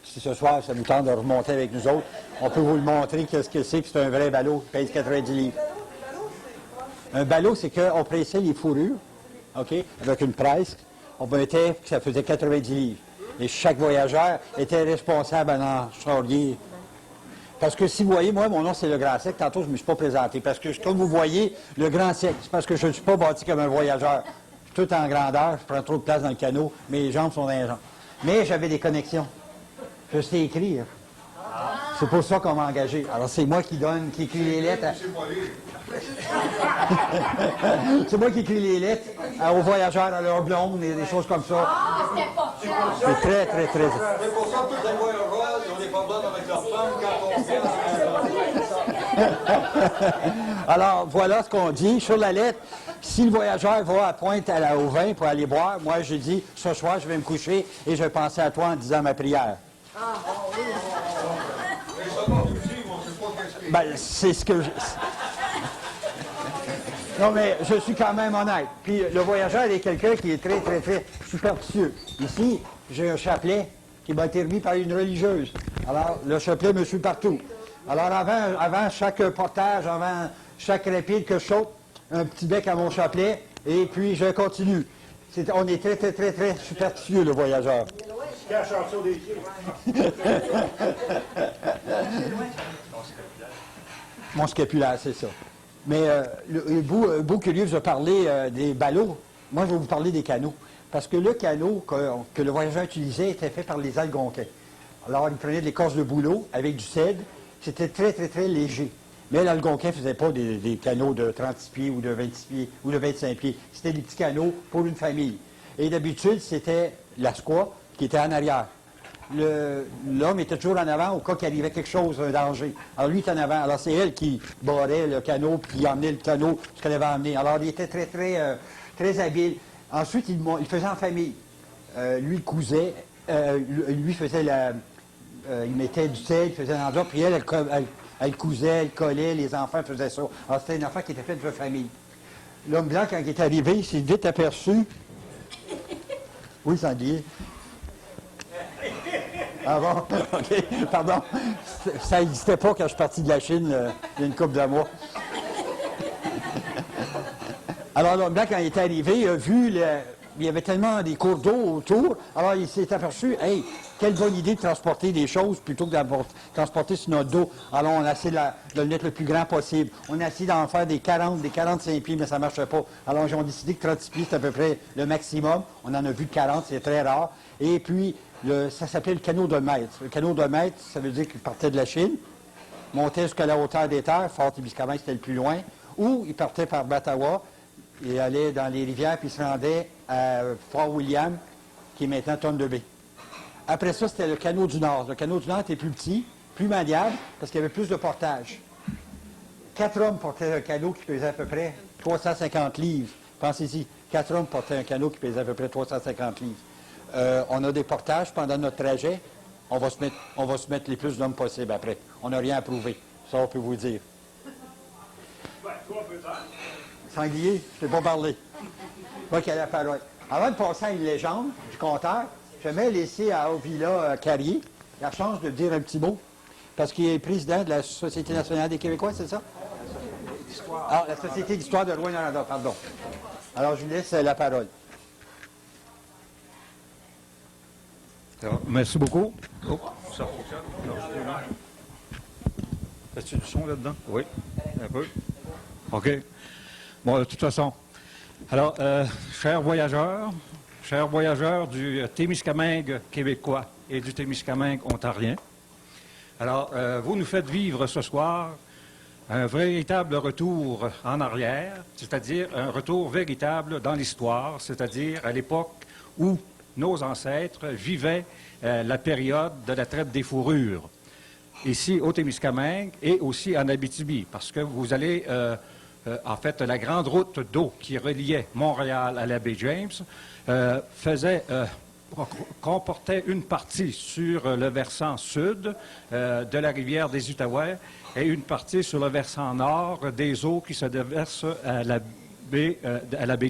Si ce soir, ça vous tente de remonter avec nous autres, on peut vous le montrer qu'est-ce que c'est un vrai ballot qui pèse 90 livres. Un ballot, c'est qu'on pressait les fourrures, OK, avec une presse. On mettait que ça faisait 90 livres. Et chaque voyageur était responsable en charrier. Parce que si vous voyez, moi, mon nom, c'est le Grand Sec. Tantôt, je ne me suis pas présenté. Parce que, comme vous voyez, le Grand Sec, c'est parce que je ne suis pas bâti comme un voyageur. Je suis tout en grandeur, je prends trop de place dans le canot, mes jambes sont dans les jambes. Mais j'avais des connexions. Je sais écrire. C'est pour ça qu'on m'a engagé. Alors, c'est moi qui écris les lettres. C'est moi qui écris les lettres aux voyageurs, à leurs blondes, et des choses comme ça. C'est très, très, très... C'est pour ça que tous les voyageurs, ils ont des problèmes avec leurs femmes quand on Alors, voilà ce qu'on dit. Sur la lettre, si le voyageur va à Pointe au vin pour aller boire, moi, je dis, ce soir, je vais me coucher et je vais penser à toi en disant ma prière. Ben, c'est ce que je... Non, mais je suis quand même honnête. Puis le voyageur est quelqu'un qui est très, très, très superstitieux. Ici, j'ai un chapelet qui m'a été remis par une religieuse. Alors, le chapelet me suit partout. Alors, avant chaque portage, avant chaque rapide que je saute, un petit bec à mon chapelet, et puis je continue. On est très, très, très, très superstitieux, le voyageur. Cache en dessous des pieds. Mon scapulaire, c'est ça. Mais Beau Curieux vous a parlé des ballots. Moi, je vais vous parler des canots. Parce que le canot que le voyageur utilisait était fait par les Algonquins. Alors, il prenait de l'écorce de bouleau avec du cèdre. C'était très, très, très léger. Mais l'Algonquin ne faisait pas des canots de 36 pieds ou de 26 pieds ou de 25 pieds. C'était des petits canots pour une famille. Et d'habitude, c'était la squaw qui était en arrière. L'homme était toujours en avant au cas qu'il arrivait quelque chose, un danger. Alors lui, il était en avant. Alors c'est elle qui barrait le canot, puis qui emmenait le canot, ce qu'elle avait emmené. Alors il était très, très, très habile. Ensuite, il faisait en famille. Lui, il cousait. Lui faisait il mettait du sel, il faisait l'endroit, puis elle cousait, elle collait, les enfants faisaient ça. Alors c'était une affaire qui était faite de famille. L'homme blanc, quand il est arrivé, il s'est vite aperçu. Oui, Sanglier. Ah bon? OK, pardon. Ça n'existait pas quand je suis parti de la Chine il y a une couple de mois. Alors, l'homme blanc, quand il est arrivé, il a vu, il y avait tellement des cours d'eau autour, alors il s'est aperçu, hey, quelle bonne idée de transporter des choses plutôt que de transporter sur notre dos. Alors, on a essayé de le mettre le plus grand possible. On a essayé d'en faire des 45 pieds, mais ça ne marchait pas. Alors, ils ont décidé que 36 pieds, c'est à peu près le maximum. On en a vu 40, c'est très rare. Et puis, ça s'appelait le canot de maître. Le canot de maître, ça veut dire qu'il partait de la Chine, montait jusqu'à la hauteur des terres, Fort-Témiscamingue, c'était le plus loin, ou il partait par Batawa, il allait dans les rivières, puis il se rendait à Fort-William, qui est maintenant Thunder Bay. Après ça, c'était le canot du Nord. Le canot du Nord était plus petit, plus maniable, parce qu'il y avait plus de portage. 4 hommes portaient un canot qui pesait à peu près 350 livres. Pensez-y, 4 hommes portaient un canot qui pesait à peu près 350 livres. On a des portages pendant notre trajet. On va se mettre les plus d'hommes possible après. On n'a rien à prouver. Ça, on peut vous le dire. Sanglier, je ne peux pas parler. Moi qui ai la parole. Avant de passer à une légende du conteur, j'aimerais laisser à Ovila Carrier la chance de dire un petit mot. Parce qu'il est président de la Société nationale des Québécois, c'est ça? Ah, la Société d'histoire de Rouyn-Noranda, pardon. Alors, je vous laisse la parole. Alors, merci beaucoup. Oh, ça fonctionne. Est-ce du son là-dedans? Oui, un peu. OK. Bon, de toute façon. Alors, chers voyageurs du Témiscamingue québécois et du Témiscamingue ontarien, alors, vous nous faites vivre ce soir un véritable retour en arrière, c'est-à-dire un retour véritable dans l'histoire, c'est-à-dire à l'époque où nos ancêtres vivaient la période de la traite des fourrures, ici au Témiscamingue et aussi en Abitibi, parce que vous allez, en fait, la grande route d'eau qui reliait Montréal à la baie James comportait une partie sur le versant sud de la rivière des Outaouais et une partie sur le versant nord des eaux qui se déversent à la baie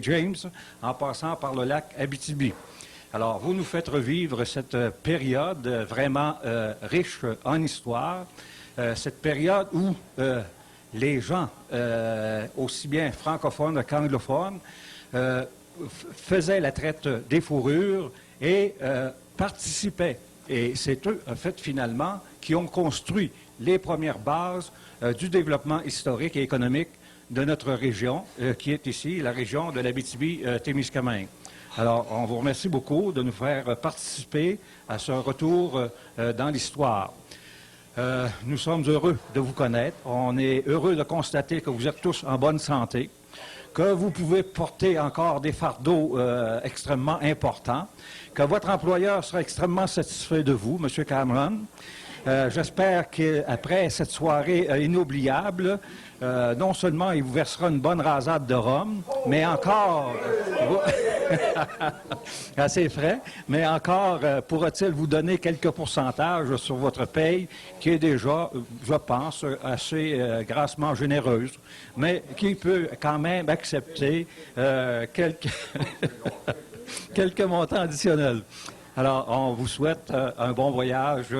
James en passant par le lac Abitibi. Alors, vous nous faites revivre cette période vraiment riche en histoire, cette période où les gens, aussi bien francophones qu'anglophones, faisaient la traite des fourrures et participaient. Et c'est eux, en fait, finalement, qui ont construit les premières bases du développement historique et économique de notre région, qui est ici, la région de l'Abitibi-Témiscamingue. Alors, on vous remercie beaucoup de nous faire participer à ce retour dans l'histoire. Nous sommes heureux de vous connaître. On est heureux de constater que vous êtes tous en bonne santé, que vous pouvez porter encore des fardeaux extrêmement importants, que votre employeur sera extrêmement satisfait de vous, M. Cameron. J'espère qu'après cette soirée inoubliable, non seulement il vous versera une bonne rasade de rhum, mais encore... assez frais, mais encore pourra-t-il vous donner quelques pourcentages sur votre paye qui est déjà, je pense, assez grassement généreuse, mais qui peut quand même accepter quelques montants additionnels. Alors, on vous souhaite un bon voyage.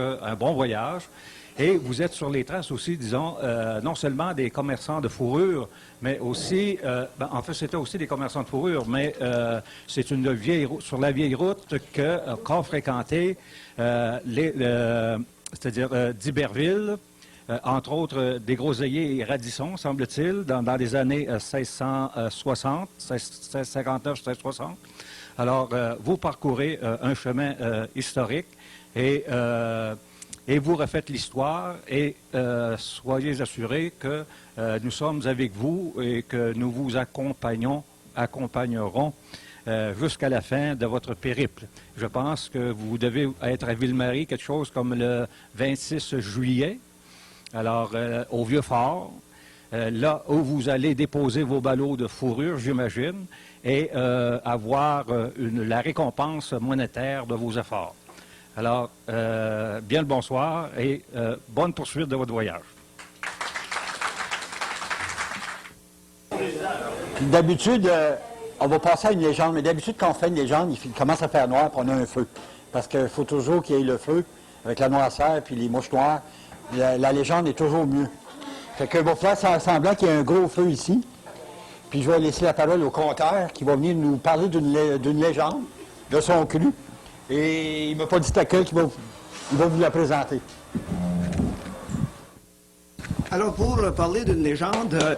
Et vous êtes sur les traces aussi, disons, non seulement des commerçants de fourrure, mais aussi, en fait, c'était aussi des commerçants de fourrure, mais c'est sur la vieille route qu'ont fréquenté, c'est-à-dire d'Iberville, entre autres des Groseilliers et Radisson, semble-t-il, dans les années 1660, 1659, 1660. Alors, vous parcourez un chemin historique et vous refaites l'histoire et soyez assurés que nous sommes avec vous et que nous vous accompagnerons jusqu'à la fin de votre périple. Je pense que vous devez être à Ville-Marie quelque chose comme le 26 juillet, alors au Vieux-Fort, là où vous allez déposer vos ballots de fourrure, j'imagine, et avoir la récompense monétaire de vos efforts. Alors, bien le bonsoir et bonne poursuite de votre voyage. D'habitude, on va passer à une légende, mais d'habitude, quand on fait une légende, il commence à faire noir et on a un feu. Parce qu'il faut toujours qu'il y ait le feu, avec la noirceur puis les mouches noires. La légende est toujours mieux. Fait que va faire semblant qu'il y a un gros feu ici. Puis je vais laisser la parole au conteur qui va venir nous parler d'une légende, de son cru. Et il ne m'a pas dit à quel qu'il va vous la présenter. Alors, pour parler d'une légende,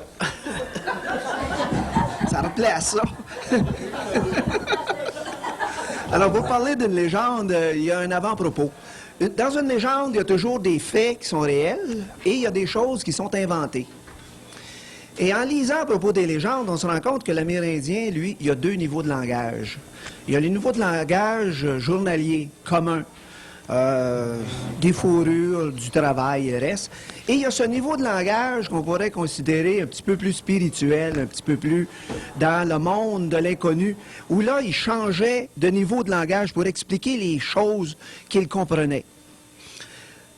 ça rappelait à ça. Alors, pour parler d'une légende, il y a un avant-propos. Dans une légende, il y a toujours des faits qui sont réels et il y a des choses qui sont inventées. Et en lisant à propos des légendes, on se rend compte que l'Amérindien, lui, il y a deux niveaux de langage. Il y a les niveaux de langage journalier commun des fourrures, du travail et le reste. Et il y a ce niveau de langage qu'on pourrait considérer un petit peu plus spirituel, un petit peu plus dans le monde de l'inconnu, où là, il changeait de niveau de langage pour expliquer les choses qu'il comprenait.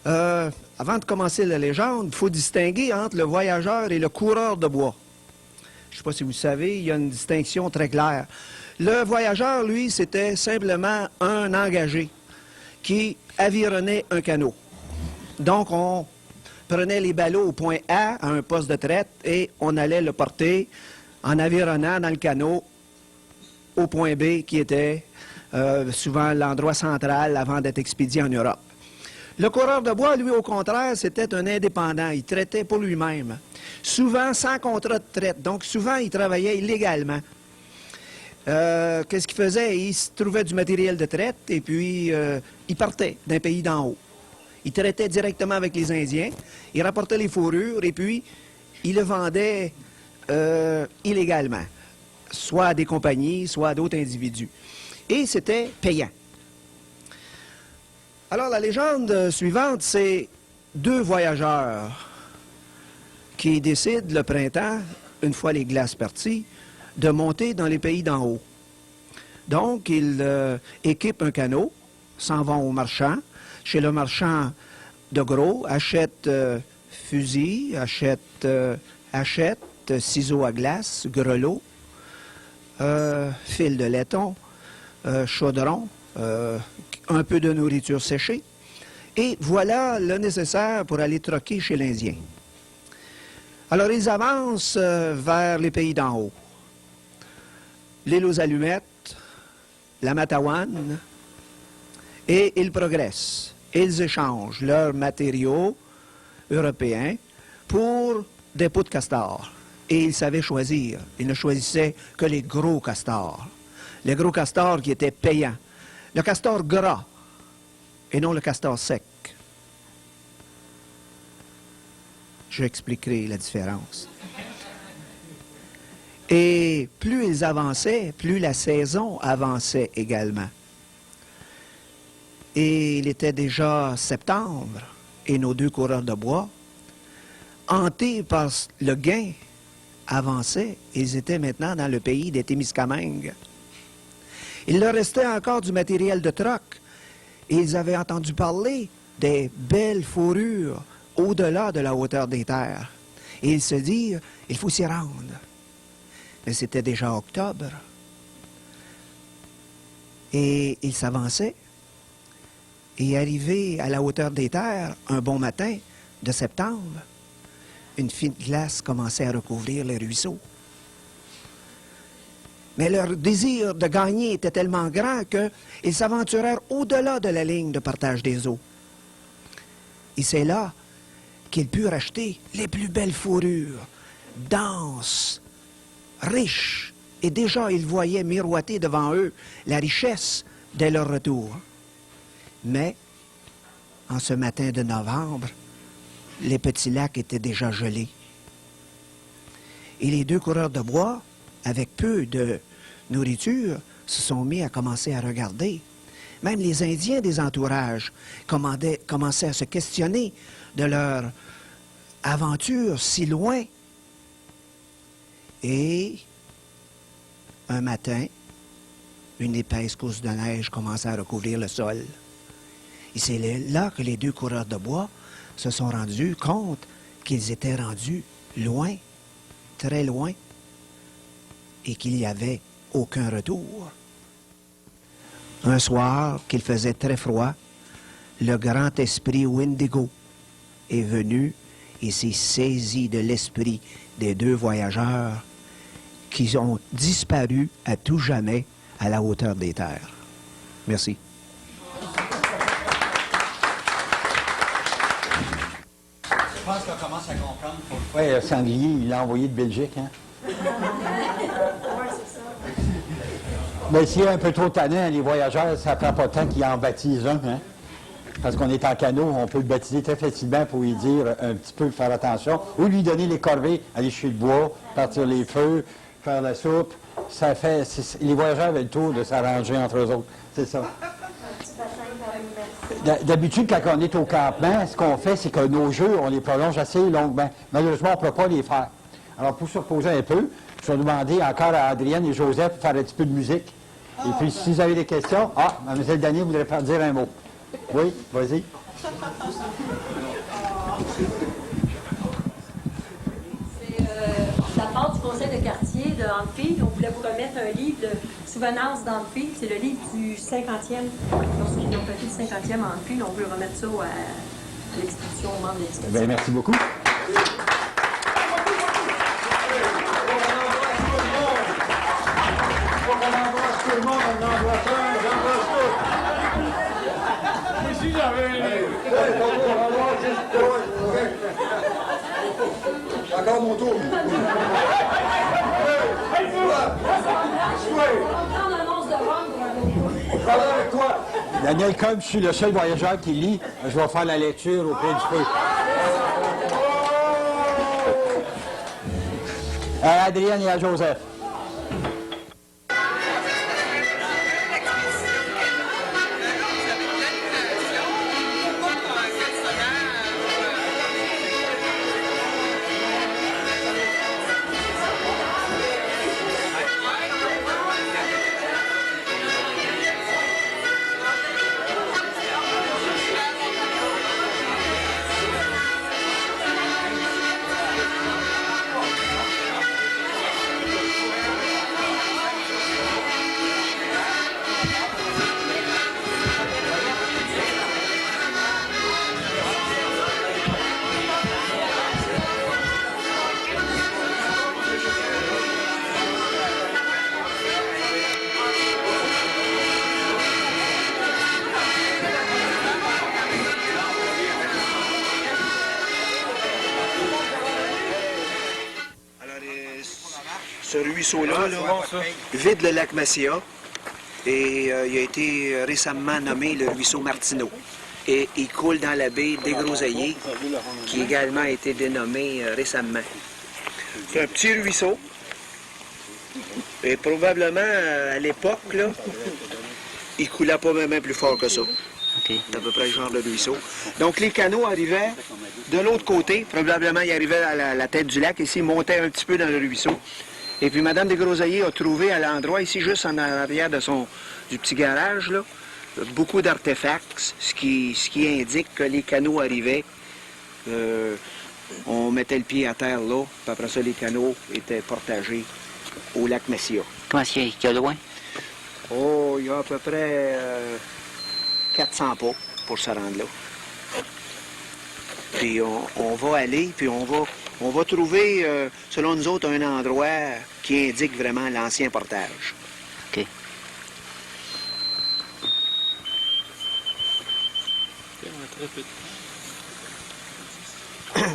Avant de commencer la légende, il faut distinguer entre le voyageur et le coureur de bois. Je ne sais pas si vous savez, il y a une distinction très claire. Le voyageur, lui, c'était simplement un engagé qui avironnait un canot. Donc, on prenait les ballots au point A, à un poste de traite, et on allait le porter en avironnant dans le canot au point B, qui était souvent l'endroit central avant d'être expédié en Europe. Le coureur de bois, lui, au contraire, c'était un indépendant. Il traitait pour lui-même. Souvent sans contrat de traite. Donc, souvent, il travaillait illégalement. Qu'est-ce qu'il faisait? Il se trouvait du matériel de traite et puis il partait d'un pays d'en haut. Il traitait directement avec les Indiens. Il rapportait les fourrures et puis il le vendait illégalement. Soit à des compagnies, soit à d'autres individus. Et c'était payant. Alors, la légende suivante, c'est deux voyageurs qui décident le printemps, une fois les glaces parties, de monter dans les pays d'en haut. Donc, ils équipent un canot, s'en vont au marchand. Chez le marchand de gros, achètent fusils, achètent ciseaux à glace, grelots, fil de laiton, chaudron, un peu de nourriture séchée. Et voilà le nécessaire pour aller troquer chez l'Indien. Alors, ils avancent vers les pays d'en haut. L'île aux allumettes, la Matawan, et ils progressent. Ils échangent leurs matériaux européens pour des peaux de castor. Et ils savaient choisir. Ils ne choisissaient que les gros castors. Les gros castors qui étaient payants. Le castor gras et non le castor sec. J'expliquerai la différence. Et plus ils avançaient, plus la saison avançait également. Et il était déjà septembre, et nos deux coureurs de bois, hantés par le gain, avançaient. Ils étaient maintenant dans le pays des Témiscamingues. Il leur restait encore du matériel de troc, et ils avaient entendu parler des belles fourrures au-delà de la hauteur des terres. Et ils se dirent, il faut s'y rendre. Mais c'était déjà octobre. Et ils s'avançaient. Et arrivés à la hauteur des terres, un bon matin de septembre, une fine glace commençait à recouvrir les ruisseaux. Mais leur désir de gagner était tellement grand qu'ils s'aventurèrent au-delà de la ligne de partage des eaux. Et c'est là qu'ils purent acheter les plus belles fourrures, denses, riches, et déjà ils voyaient miroiter devant eux la richesse dès leur retour. Mais, en ce matin de novembre, les petits lacs étaient déjà gelés. Et les deux coureurs de bois, avec peu de nourriture, se sont mis à commencer à regarder. Même les Indiens des entourages commençaient à se questionner de leur aventure si loin. Et un matin, une épaisse couche de neige commençait à recouvrir le sol. Et c'est là que les deux coureurs de bois se sont rendus compte qu'ils étaient rendus loin, très loin, et qu'il n'y avait aucun retour. Un soir, qu'il faisait très froid, le grand esprit Windigo est venu et s'est saisi de l'esprit des deux voyageurs qui ont disparu à tout jamais à la hauteur des terres. Merci. Je pense qu'on commence à comprendre pourquoi le sanglier, il l'a envoyé de Belgique, hein? Mais s'il est un peu trop tannant, les voyageurs, ça ne prend pas de temps qu'ils en baptisent un, hein? Parce qu'on est en canot, on peut le baptiser très facilement pour lui dire un petit peu, faire attention, ou lui donner les corvées, aller chez le bois, partir les feux, faire la soupe. Ça fait, les voyageurs avaient le tour de s'arranger entre eux autres. C'est ça. Un petit bassin par D'habitude, quand on est au campement, ce qu'on fait, c'est que nos jeux, on les prolonge assez longuement. Malheureusement, on ne peut pas les faire. Alors, pour se reposer un peu, je vais demander encore à Adrienne et Joseph de faire un petit peu de musique. Et puis, si vous avez des questions... Ah, Mlle Danier voudrait faire dire un mot. Oui, vas-y. C'est la part du conseil de quartier de Anfield. On voulait vous remettre un livre de souvenance d'Anfield. C'est le livre du 50e. Lorsqu'ils ont fêté le 50e à Anfield, on veut remettre ça à l'exposition, aux membres de l'exposition. Bien, merci beaucoup. Tout le monde, on embrasse un, j'embrasse tout. Mais si j'avais... C'est encore mon tour. Daniel, comme je suis le seul voyageur qui lit, je vais faire la lecture auprès du feu. À Adrienne et à Joseph. Ce ruisseau-là, vide le lac Massia, et il a été récemment nommé le ruisseau Martineau. Et il coule dans la baie des Groseilliers, qui également a été dénommé récemment. C'est un petit ruisseau, et probablement, à l'époque, là, il coulait pas même plus fort que ça. C'est à peu près le genre de ruisseau. Donc les canaux arrivaient de l'autre côté, probablement ils arrivaient à la tête du lac, ici, ils montaient un petit peu dans le ruisseau. Et puis Mme Desgroseilliers a trouvé à l'endroit, ici, juste en arrière du petit garage, là, beaucoup d'artefacts, ce qui indique que les canaux arrivaient. On mettait le pied à terre là, puis après ça, les canaux étaient portagés au lac Massia. Comment est-ce qu'il y a loin? Oh, il y a à peu près 400 pas pour se rendre là. Puis on va aller, puis on va trouver, selon nous autres, un endroit qui indique vraiment l'ancien portage. OK.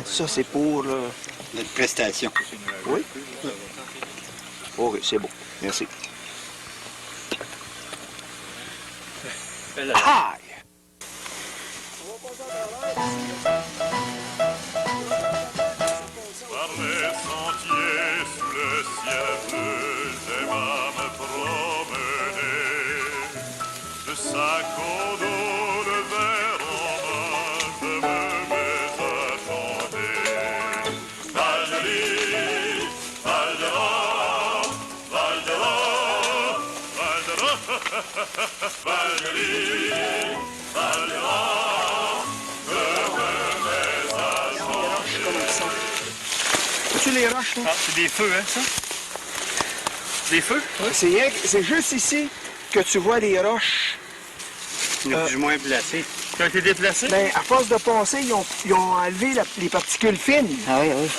Ça, c'est pour... Notre prestation. Oui? Oui, c'est beau. Merci. Aïe! Par les sentiers sous le ciel bleu, j'aime à me promener. De sac au dos, le verre en main, je me mets à chanter. Val-de-Lis, Val-de-Roi, Val-de-Roi, Val-de-Roi, Val-de-Lis, Val-de-Roi. As-tu les roches, là? Ah, c'est des feux, hein, ça? Des feux? Oui. C'est juste ici que tu vois les roches. Plus ou moins placées. Qui ont été déplacées? Bien, à force de passer, ils ont enlevé les particules fines. Ah oui, oui.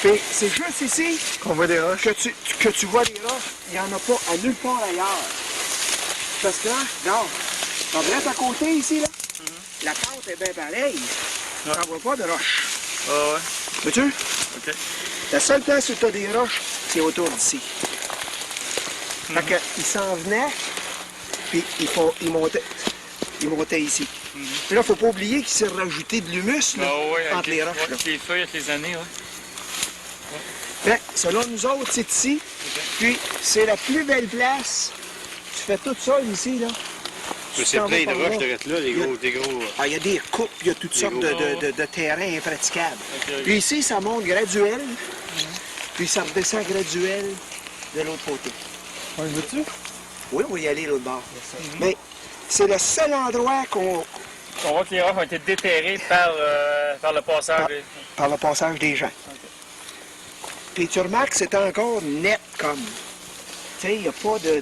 Puis c'est juste ici qu'on voit des roches. Que tu vois les roches. Il n'y en a pas à nulle part ailleurs. Parce que là, regarde, on reste à côté ici, là. La pente est bien pareille. Tu n'en vois pas de roches. Ah ouais. Vois-tu? OK. La seule place où tu as des roches, c'est autour d'ici. Fait qu'ils s'en venaient, puis ils montaient ici. Puis là, il ne faut pas oublier qu'il s'est rajouté de l'humus là, entre les roches. Avec les feuilles, avec les années, oui. Bien, selon nous autres, c'est ici. Okay. Puis, c'est la plus belle place. Tu fais tout ça ici, là. tu C'est t'en vas plein de par roches là. de là, des gros... Ah, il y a des coupes, il y a toutes sortes gros- de terrains impraticables. Ok. Puis ici, ça monte graduel, puis ça redescend graduel de l'autre côté. On y va-tu? Oui, on va y aller l'autre bord. Mais c'est le seul endroit qu'on... On voit que les roches ont été déterrées par le passage. par le passage des gens. Puis tu remarques que c'est encore net comme... Tu sais, il n'y a pas de...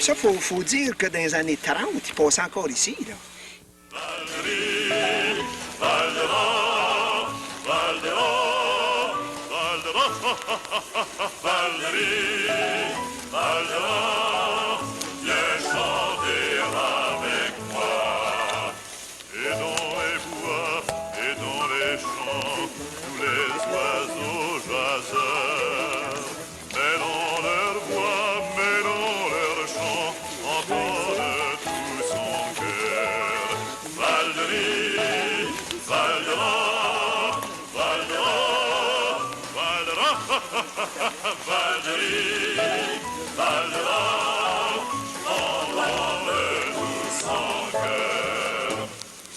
Ça, faut dire que dans les années 30, ils passaient encore ici, là. Viens chanter avec moi. Et dans les bois et dans les champs, tous les oiseaux jaseurs. Mais dans leur voix, mais dans leur chant, entendent tout son cœur. Val-de-Ris, Val-de-Ran, Val-de-Ran, Val-de-Ran, Val-de-Ris, Val-de-Ran, entendent tout son cœur.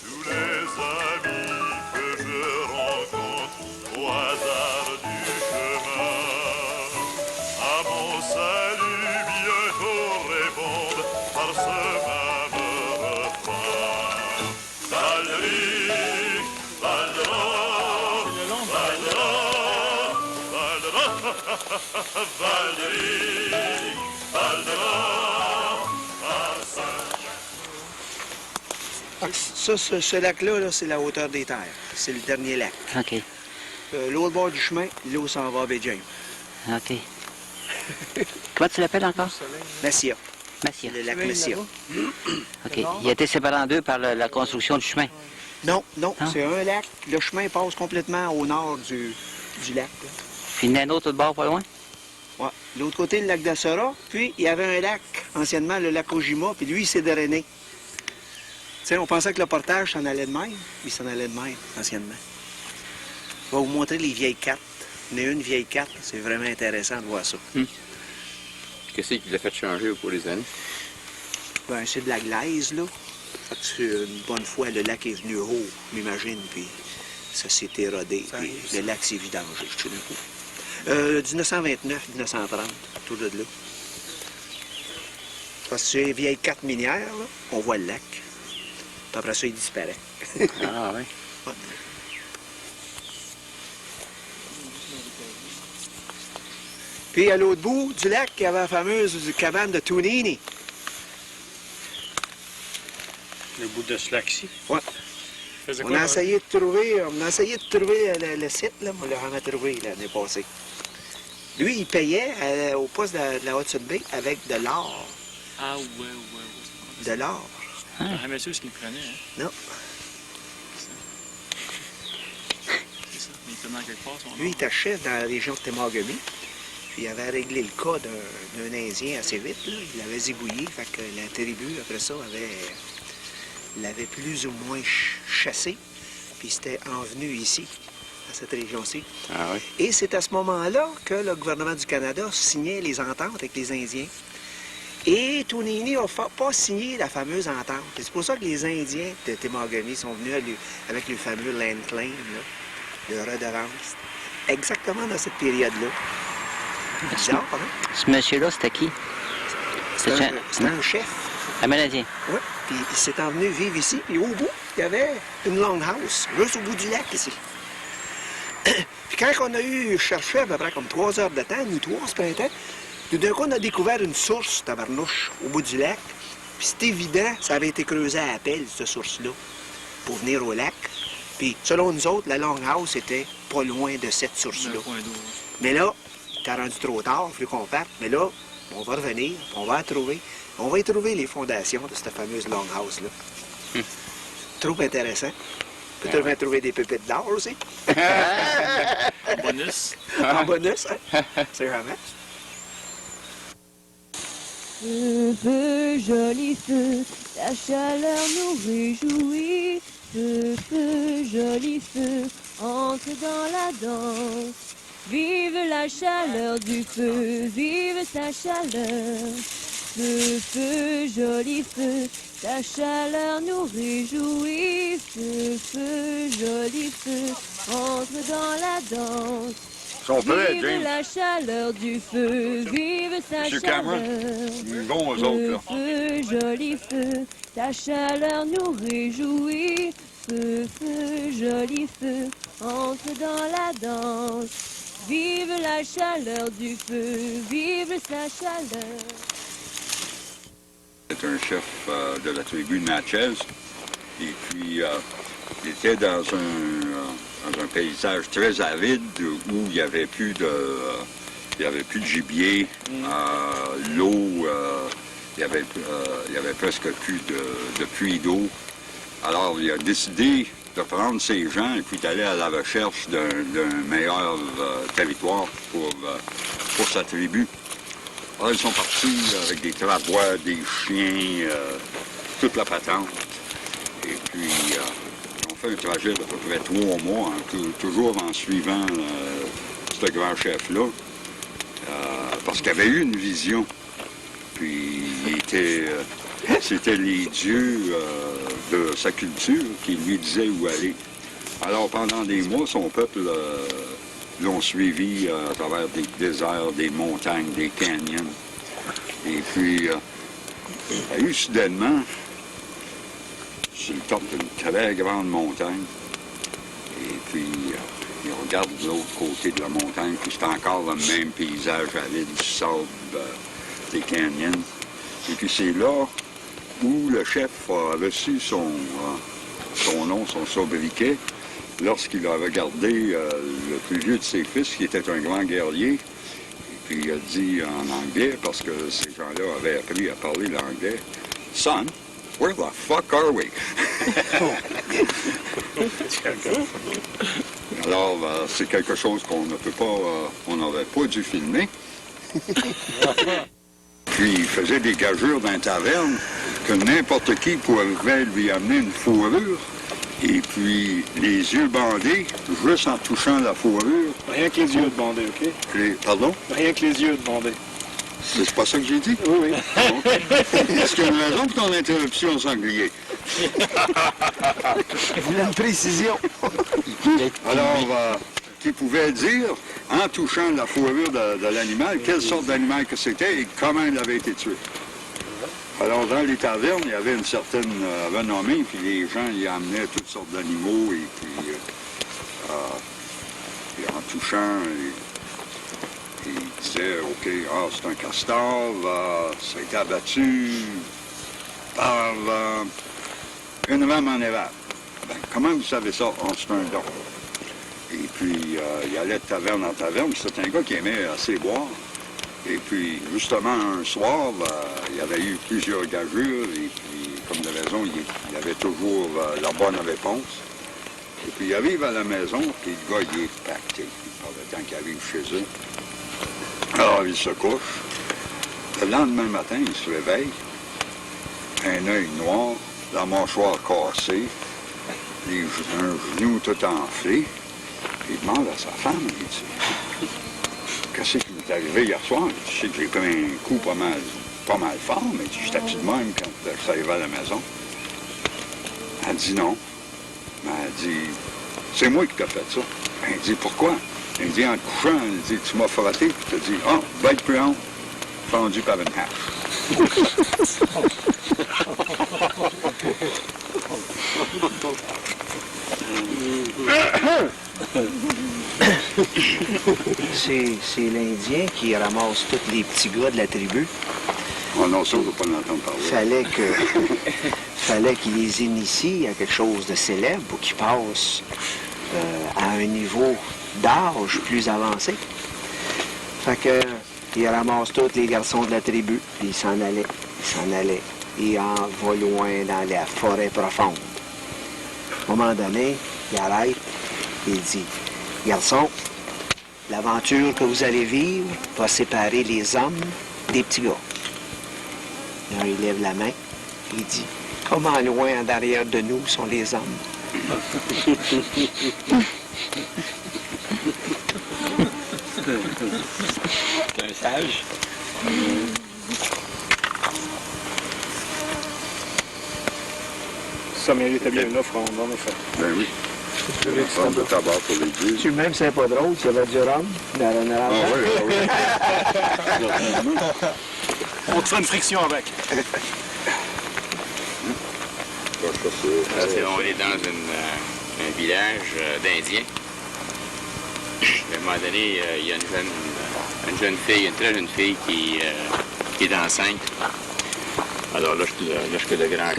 Tous les amis que je rencontre au hasard du chemin, à mon salut bientôt répondent par ce même refrain. Val-de-Ris, Val-de-Ran, Val-de-Ran, Val-de-Ran, Val-de-Ris, Val-de-Ran, à Saint-Jean. Ça, ce lac-là, là, c'est la hauteur des terres. C'est le dernier lac. OK. L'autre bord du chemin, l'eau s'en va à Baie James. OK. Comment tu l'appelles encore? Messia. Messia. Le lac Messia. OK. Il a été séparé en deux par la construction du chemin. Non, c'est un lac. Le chemin passe complètement au nord du lac. Là. Puis il y en a un autre de bord pas loin? Ouais. L'autre côté, le lac d'Assora. Puis, il y avait un lac, anciennement, le lac Ojima. Puis lui, il s'est drainé. Tu sais, on pensait que le portage s'en allait de même. Il s'en allait de même, anciennement. Je vais vous montrer les vieilles cartes. Il y en a une vieille carte. C'est vraiment intéressant de voir ça. Qu'est-ce qui l'a fait changer au cours des années? Ben, c'est de la glaise, là. Fait que une bonne fois, le lac est venu haut, m'imagine, puis ça s'est érodé, puis le lac s'est vidangé, tout d'un coup. 1929, 1930, tout de là. Parce que c'est une vieille carte minière, là, on voit le lac. Puis après ça, il disparaît. Ah oui. Ouais. Puis à l'autre bout du lac, il y avait la fameuse cabane de Tunini. Le bout de ce lac-ci? Ouais. On a essayé de trouver le site, là, mais on l'a jamais trouvé l'année passée. Lui, il payait au poste de la Hudson Bay avec de l'or. Ah ouais. De l'or. Ah, jamais sûr ce qu'il prenait, hein? Non. C'est ça. Mais il tenait quelque part son Lui, il était chef dans la région de Temagami. Puis il avait réglé le cas d'un Indien assez vite. Là. Il l'avait zigouillé. Fait que la tribu, après ça, l'avait plus ou moins chassé. Puis c'était envenu ici, à cette région-ci. Ah oui. Et c'est à ce moment-là que le gouvernement du Canada signait les ententes avec les Indiens. Et Tunini n'a pas signé la fameuse entente. Et c'est pour ça que les Indiens de Temagami sont venus avec le fameux land claim, là, de redevance. Exactement dans cette période-là. Bizarre, hein? Ce monsieur-là, c'était qui? C'était un chef. Amérindien. Oui. Puis il s'est envenu vivre ici. Puis au bout, il y avait une longhouse, juste au bout du lac ici. Puis quand on a cherché à peu près comme 3 heures de temps, nous trois, ce printemps, tout d'un coup, on a découvert une source, tabarnouche, au bout du lac. Puis c'est évident, ça avait été creusé à la pelle, cette source-là, pour venir au lac. Puis selon nous autres, la longhouse était pas loin de cette source-là. Mais là, t'as rendu trop tard, il faut qu'on parte. Mais là, on va revenir, on va la trouver. On va y trouver les fondations de cette fameuse longhouse-là. Trop intéressant. Peut-être même trouver des pépites d'or aussi. En bonus. En bonus, hein? C'est jamais. Feu, feu, joli feu, la chaleur nous réjouit. Feu, feu, joli feu, entre dans la danse. Vive la chaleur du feu, vive sa chaleur. Feu, feu, joli feu, ta chaleur nous réjouit. Feu, feu, joli feu, entre dans la danse. Sont prêts, Vive James. la chaleur du feu, vive sa Monsieur chaleur. Cameron, bon aux autres, là. Feu, joli feu, ta chaleur nous réjouit. Feu, feu, joli feu, entre dans la danse. Vive la chaleur du feu, vive sa chaleur. C'est un chef de la tribu Natchez. Et puis, il était dans un paysage très aride où il n'y avait plus de gibier, l'eau, il y avait presque plus de puits d'eau. Alors, il a décidé de prendre ces gens et puis d'aller à la recherche d'un meilleur territoire pour sa tribu. Alors, ils sont partis avec des travois, des chiens, toute la patente. Et puis, ils ont fait un trajet d'à peu près 3 mois, hein, toujours en suivant ce grand chef-là, parce qu'il avait eu une vision. Puis, c'était les dieux de sa culture qui lui disaient où aller. Alors, pendant des mois, son peuple l'ont suivi à travers des déserts, des montagnes, des canyons. Et puis, il y a eu soudainement, sur le top d'une très grande montagne, et puis, il regarde de l'autre côté de la montagne, puis c'est encore le même paysage aride, du sable, des canyons. Et puis, c'est là où le chef a reçu son nom, son sobriquet, lorsqu'il a regardé le plus vieux de ses fils, qui était un grand guerrier, et puis il a dit en anglais, parce que ces gens-là avaient appris à parler l'anglais, « Son, where the fuck are we? » Alors, c'est quelque chose qu'on ne peut pas, on n'aurait pas dû filmer. Puis il faisait des gageures dans la taverne que n'importe qui pouvait lui amener une fourrure. Et puis, les yeux bandés, juste en touchant la fourrure. Rien que les yeux bandés, OK? Pardon? Rien que les yeux bandés. C'est pas ça que j'ai dit? Oui, oui. Est-ce qu'il y a une raison pour ton interruption, sanglier? Je voulais une précision. Alors, qui pouvait dire, en touchant la fourrure de l'animal, quelle sorte d'animal que c'était et comment il avait été tué. Alors, dans les tavernes, il y avait une certaine renommée, puis les gens y amenaient toutes sortes d'animaux, et puis en touchant, ils disaient, OK, c'est un castor, ça a été abattu par une rame en érable. Ben, comment vous savez ça? C'est un don. Et puis, il allait de taverne en taverne, c'était un gars qui aimait assez boire. Et puis, justement, un soir, il y avait eu plusieurs gageures, et puis, comme de raison, il avait toujours la bonne réponse. Et puis, il arrive à la maison, puis le gars, il est pacté par le temps qu'il arrive chez eux. Alors, il se couche. Le lendemain matin, il se réveille, un œil noir, la mâchoire cassée, un genou tout enflé. Il demande à sa femme, il dit, qu'est-ce qui m'est arrivé hier soir? Je sais que j'ai pris un coup pas mal fort, mais j'étais-tu de même quand je suis arrivé à la maison? Elle dit non. Mais elle dit, c'est moi qui t'ai fait ça. Elle dit, pourquoi? Elle dit, en te couchant, elle dit, tu m'as frotté, puis tu as dit, oh, bête puante, fendue par une hache. C'est l'Indien qui ramasse tous les petits gars de la tribu. Oh non, ça, on ne va pas l'entendre parler. Fallait qu'il les initie à quelque chose de célèbre pour qu'ils passent à un niveau d'âge plus avancé. Fait que il ramasse tous les garçons de la tribu, puis il s'en allait. Il en va loin dans la forêt profonde. À un moment donné, il arrête, il dit, « Garçons, l'aventure que vous allez vivre va séparer les hommes des petits gars. » Là, il lève la main, il dit, « Comment loin en derrière de nous sont les hommes? » C'est un sage. Ça méritait bien une offrande, en effet. Ben oui. Une offrande de tabac pour l'église. Tu même, c'est pas drôle, il y avait du rhum dans Ah oui, On te fait une friction avec. On est dans un village d'Indiens. À un moment donné, il y a une jeune fille, une très jeune fille qui est enceinte. Alors lorsque le grand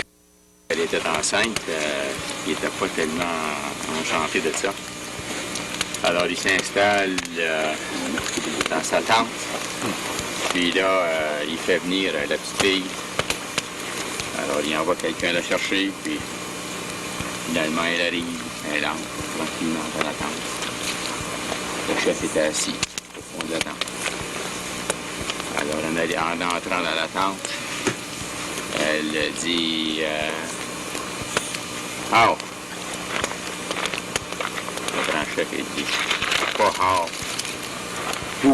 elle était enceinte, il n'était pas tellement enchanté de ça. Alors il s'installe dans sa tente. Puis là, il fait venir la petite fille. Alors il envoie quelqu'un la chercher, puis finalement elle arrive, elle entre tranquillement dans la tente. Le chef était assis au fond de la tente. Alors en entrant dans la tente, elle dit « How ». Le grand chef, il dit « Pas how, où ».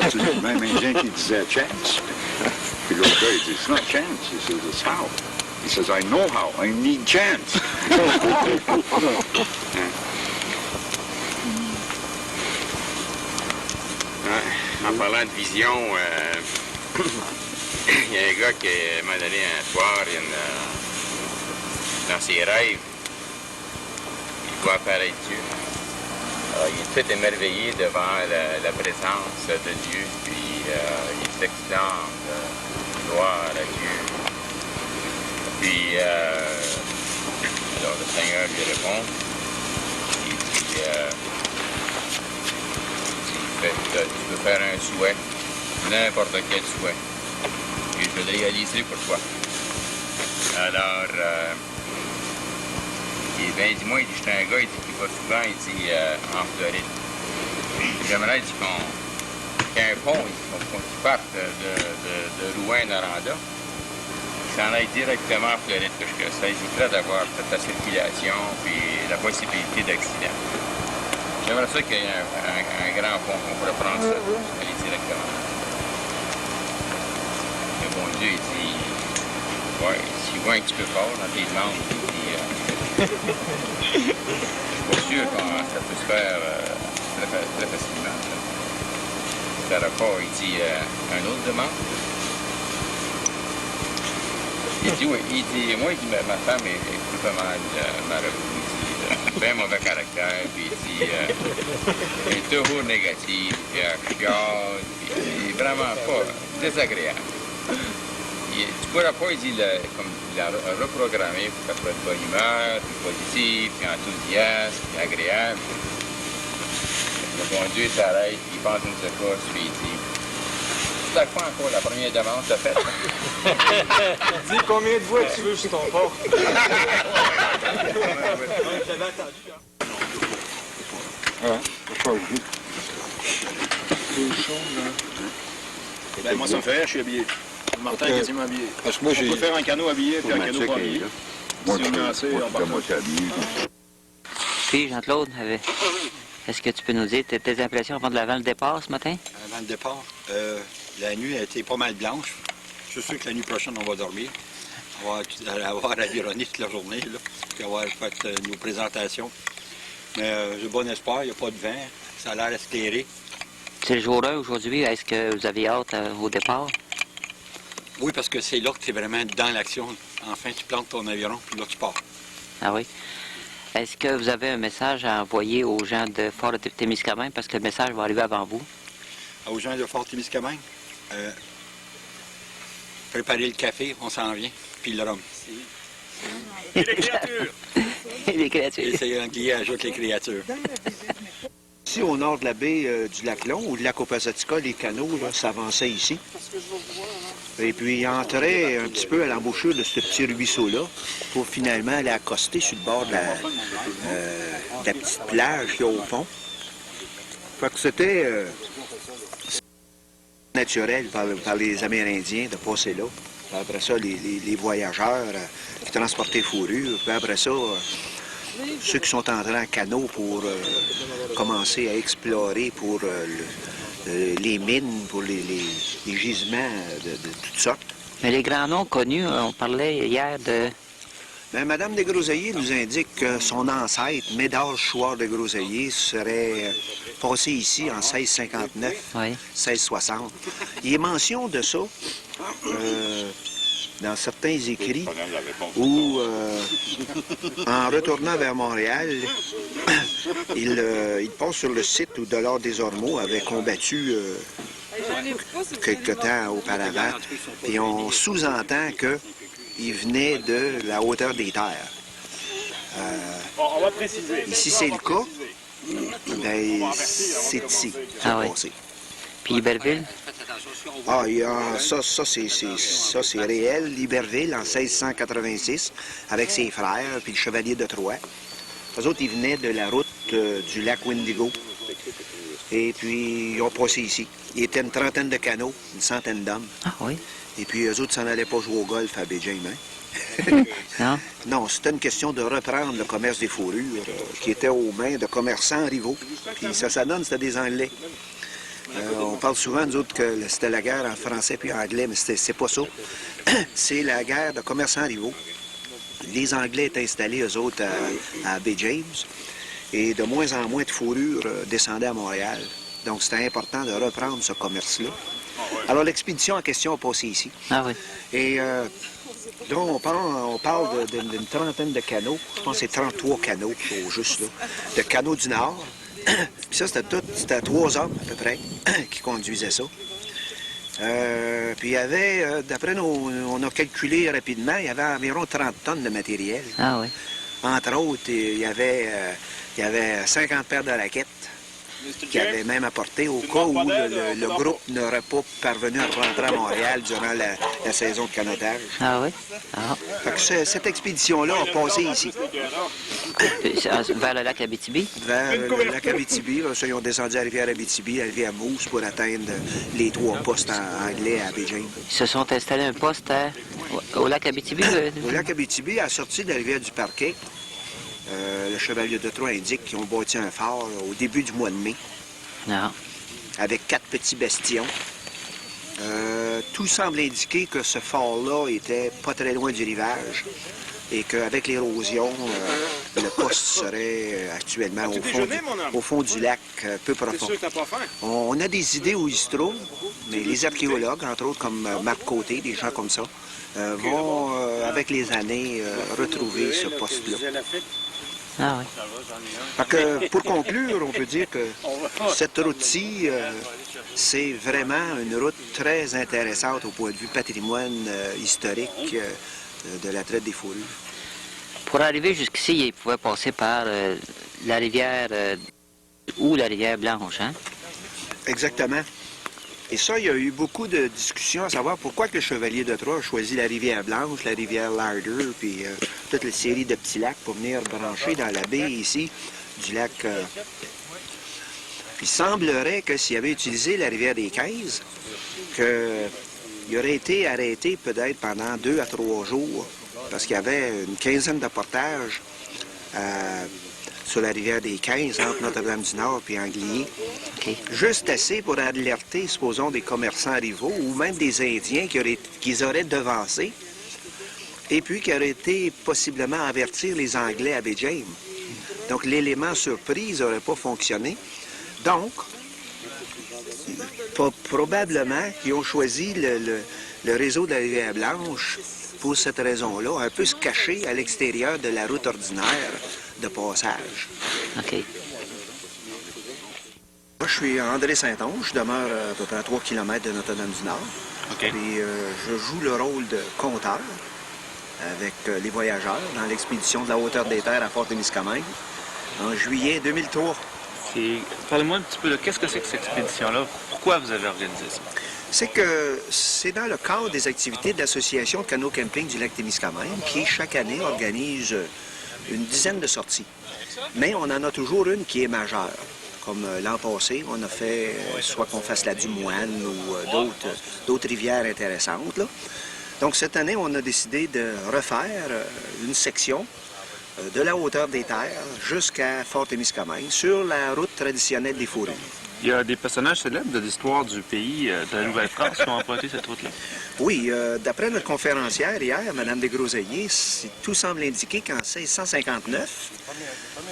C'est le même Indien qui disait chance. Puis l'autre gars, il dit, it's not chance, he says, it's how. He says, I know how, I need chance. En parlant de vision, il y a un gars qui m'a donné un soir, dans ses rêves, il voit apparaître Dieu. Alors, il est tout émerveillé devant la présence de Dieu, puis il s'exclame gloire à Dieu. Puis, alors le Seigneur lui répond, il dit, tu peux faire un souhait, n'importe quel souhait, et je le réaliserai pour toi. Alors, il dit, dis-moi, il dit, je suis un gars, il dit, qui va souvent, il dit, en Floride. J'aimerais, il dit, qu'il y ait un pont, qu'on parte de Rouen-Noranda, qui s'en aille directement en Floride, parce que ça éviterait d'avoir toute la circulation, puis la possibilité d'accident. J'aimerais ça qu'il y ait un grand pont, qu'on pourrait prendre ça, aller directement. Le bon Dieu, il dit, ouais, si tu vois un petit peu fort dans tes demandes, il dit, je suis pas sûr que ça peut se faire très facilement. Ça ne pas, il dit, un autre demande. Il dit, oui, il dit, moi, il dit, ma femme est plus pas mal malheureuse. Bien mauvais caractère, puis il dit, elle est toujours négative, puis elle chiale, puis elle est vraiment pas désagréable. Tu pourras pas, il dit, comme la reprogrammer pour qu'elle soit de bonne humeur, puis positive, puis enthousiaste, puis agréable. Le bon Dieu s'arrête, il pense une secousse, puis il dit, c'est la fois encore la première demande, t'as fait. Dis combien de voix tu veux sur ton port. Ben, moi, ça me fait, je suis habillé. Martin est quasiment habillé. Parce que moi, on peut faire un canot habillé puis un canot pas habillé. Moi, Si on est assez, on part. moi, je suis habillé. Puis, Jean-Claude, est-ce que tu peux nous dire tes impressions avant le départ ce matin? Avant le départ, la nuit a été pas mal blanche. Je suis sûr que la nuit prochaine, on va dormir. On va avoir à l'Ironie toute la journée, là, puis on va faire nos présentations. Mais j'ai bon espoir, il n'y a pas de vent, ça a l'air éclairé. C'est le jour 1 aujourd'hui. Est-ce que vous avez hâte au départ? Oui, parce que c'est là que tu es vraiment dans l'action. Enfin, tu plantes ton aviron, puis là, tu pars. Ah oui. Est-ce que vous avez un message à envoyer aux gens de Fort-Témiscamingue, parce que le message va arriver avant vous? Aux gens de Fort-Témiscamingue, préparez le café, on s'en vient, puis le rhum. Et les créatures! Et les créatures. Et c'est Anguille ajoute les créatures. Ici, au nord de la baie du lac Long, ou du lac Opasatika, les canaux s'avançaient ici. Et puis, ils entraient un petit peu à l'embouchure de ce petit ruisseau-là pour finalement aller accoster sur le bord de la petite plage qu'il y a au fond. Fait que c'était naturel par les Amérindiens de passer là. Puis après ça, les voyageurs qui transportaient fourrure. Puis après ça, ceux qui sont entrés en canot pour commencer à explorer pour les mines, pour les gisements de toutes sortes. Mais les grands noms connus, on parlait hier de... Bien, Madame de Groseilliers nous indique que son ancêtre, Médard Chouard de Groseilliers, serait passé ici en 1659, 1660. Il est mention de ça dans certains écrits où, en retournant vers Montréal, il passe sur le site où Delord des Ormeaux avait combattu quelque temps auparavant, et on sous-entend qu'il venait de la hauteur des terres. On va préciser. Ici, c'est le cas. Ben, c'est ici, c'est passé. Puis Iberville? Ah, ça c'est réel. Iberville, en 1686, avec ses frères, puis le chevalier de Troyes. Eux autres, ils venaient de la route du lac Windigo. Et puis, ils ont passé ici. Il était une trentaine de canots, une centaine d'hommes. Ah oui? Et puis, eux autres, s'en allaient pas jouer au golf à Baie-James, hein? Non? Non, c'était une question de reprendre le commerce des fourrures qui était aux mains de commerçants rivaux. Puis ça donne, c'était des Anglais. On parle souvent, nous autres, que c'était la guerre en français puis en anglais, mais c'est pas ça. C'est la guerre de commerçants rivaux. Les Anglais étaient installés, eux autres, à Baie-James, et de moins en moins de fourrures descendaient à Montréal. Donc, c'était important de reprendre ce commerce-là. Alors, l'expédition en question a passé ici. Ah oui. Et donc, on parle d'une trentaine de canots. Je pense que c'est 33 canots, au juste, là, de canots du Nord. Puis ça, c'était 3 hommes, à peu près, qui conduisaient ça. Puis il y avait, d'après on a calculé rapidement, il y avait environ 30 tonnes de matériel. Ah oui. Entre autres, il y avait 50 paires de raquettes qui avaient même apporté au cas où le groupe n'aurait pas parvenu à rentrer à Montréal durant la saison de canotage. Ah oui? Ah. Fait que cette expédition-là a passé ici. Vers le lac Abitibi? Vers le lac Abitibi. Là, ils ont descendu à la rivière Abitibi, à la rivière Mousse pour atteindre les 3 postes anglais à Baie-James. Ils se sont installés un poste au lac Abitibi? Au lac Abitibi, à la sortie de la rivière du Parquet, le chevalier de Troyes indique qu'ils ont bâti un phare là, au début du mois de mai. Non. Avec 4 petits bastions. Tout semble indiquer que ce phare-là était pas très loin du rivage et qu'avec l'érosion, le poste serait actuellement au fond du lac, peu profond. On a des idées où il se trouve, mais les archéologues, entre autres comme Marc Côté, des gens comme ça, vont, avec les années, retrouver ce poste-là. Ah oui. Fait que, pour conclure, on peut dire que cette route-ci, c'est vraiment une route très intéressante au point de vue patrimoine historique de la traite des fourrures. Pour arriver jusqu'ici, il pouvait passer par la rivière ou la rivière Blanche, hein? Exactement. Et ça, il y a eu beaucoup de discussions à savoir pourquoi que le chevalier de Troyes a choisi la rivière Blanche, la rivière Larder, puis toute la série de petits lacs pour venir brancher dans la baie ici du lac. Il semblerait que s'il avait utilisé la rivière des 15, qu'il aurait été arrêté peut-être pendant 2 à 3 jours, parce qu'il y avait une quinzaine de portages sur la rivière des 15, entre Notre-Dame-du-Nord et Anglier. Okay. Juste assez pour alerter, supposons, des commerçants rivaux ou même des Indiens qu'ils auraient devancés et puis qui auraient été possiblement avertir les Anglais à Baie-James. Donc l'élément surprise n'aurait pas fonctionné. Donc, probablement qu'ils ont choisi le réseau de la rivière Blanche pour cette raison-là, un peu se cacher à l'extérieur de la route ordinaire de passage. OK. Moi, je suis André Saint-Onge, je demeure à peu près à 3 km de Notre-Dame-du-Nord. Okay. Puis je joue le rôle de compteur avec les voyageurs dans l'expédition de la hauteur des terres à Fort-Témiscamingue en juillet 2003. Parlez-moi un petit peu de qu'est-ce que c'est que cette expédition-là? Pourquoi vous avez organisé ça? C'est que c'est dans le cadre des activités de l'Association de canot-camping du lac Témiscamingue qui, chaque année, organise une dizaine de sorties. Mais on en a toujours une qui est majeure. Comme l'an passé, on a fait soit qu'on fasse la Dumoine ou d'autres rivières intéressantes, là. Donc cette année, on a décidé de refaire une section de la hauteur des terres jusqu'à Fort-Témiscamingue sur la route traditionnelle des fourrures. Il y a des personnages célèbres de l'histoire du pays, de la Nouvelle-France, qui ont emprunté cette route-là. Oui, d'après notre conférencière hier, Mme Desgroseilliers, tout semble indiquer qu'en 1659,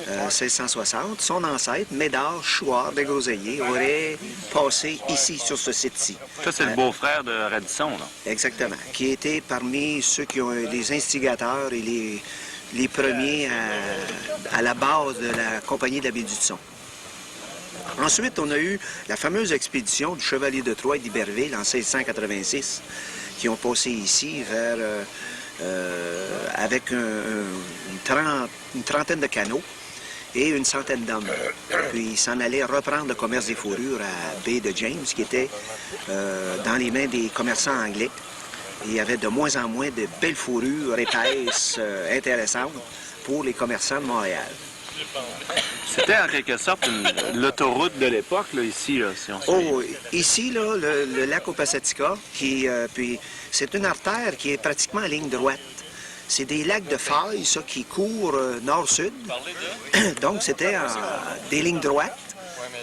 1660, son ancêtre, Médard Chouard Desgroseilliers, aurait passé ici, sur ce site-ci. Ça, c'est le beau-frère de Radisson, là. Exactement, qui était parmi ceux qui ont les instigateurs et les premiers à la base de la Compagnie de la baie du Son. Ensuite, on a eu la fameuse expédition du Chevalier de Troyes d'Iberville en 1686, qui ont passé ici vers, avec une trentaine de canots et une centaine d'hommes. Puis ils s'en allaient reprendre le commerce des fourrures à baie de James, qui était dans les mains des commerçants anglais. Et il y avait de moins en moins de belles fourrures épaisses, intéressantes pour les commerçants de Montréal. C'était en quelque sorte l'autoroute de l'époque, là, ici, là, si on se souvient. Oh, ici, là, le lac Opasatika, puis c'est une artère qui est pratiquement en ligne droite. C'est des lacs de faille, ça, qui courent nord-sud. Donc, c'était des lignes droites.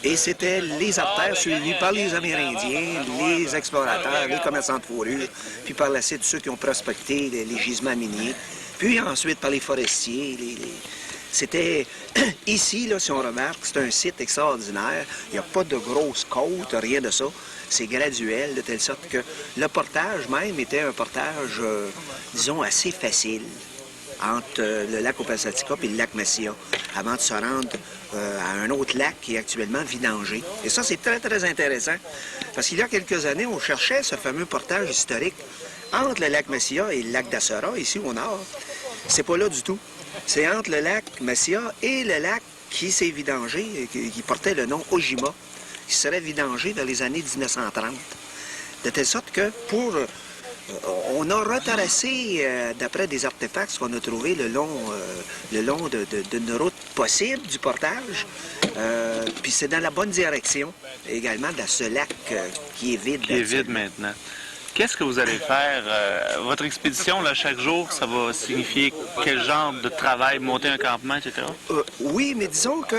Et c'était les artères suivies par les Amérindiens, les explorateurs, les commerçants de fourrure, puis par la suite, ceux qui ont prospecté les gisements miniers, puis ensuite par les forestiers, C'était ici, là, si on remarque, c'est un site extraordinaire. Il n'y a pas de grosses côtes, rien de ça. C'est graduel, de telle sorte que le portage même était un portage, disons, assez facile entre le lac Opasatika et le lac Messia, avant de se rendre à un autre lac qui est actuellement vidangé. Et ça, c'est très, très intéressant, parce qu'il y a quelques années, on cherchait ce fameux portage historique entre le lac Messia et le lac d'Assora, ici au nord. C'est pas là du tout. C'est entre le lac Messia et le lac qui s'est vidangé, qui portait le nom Ojima, qui serait vidangé dans les années 1930. De telle sorte que on a retracé, d'après des artefacts qu'on a trouvés le long d'une route possible du portage. Puis c'est dans la bonne direction également de ce lac qui est vide. Qui est vide maintenant. Qu'est-ce que vous allez faire? Votre expédition, là, chaque jour, ça va signifier quel genre de travail, monter un campement, etc.? Oui, mais disons que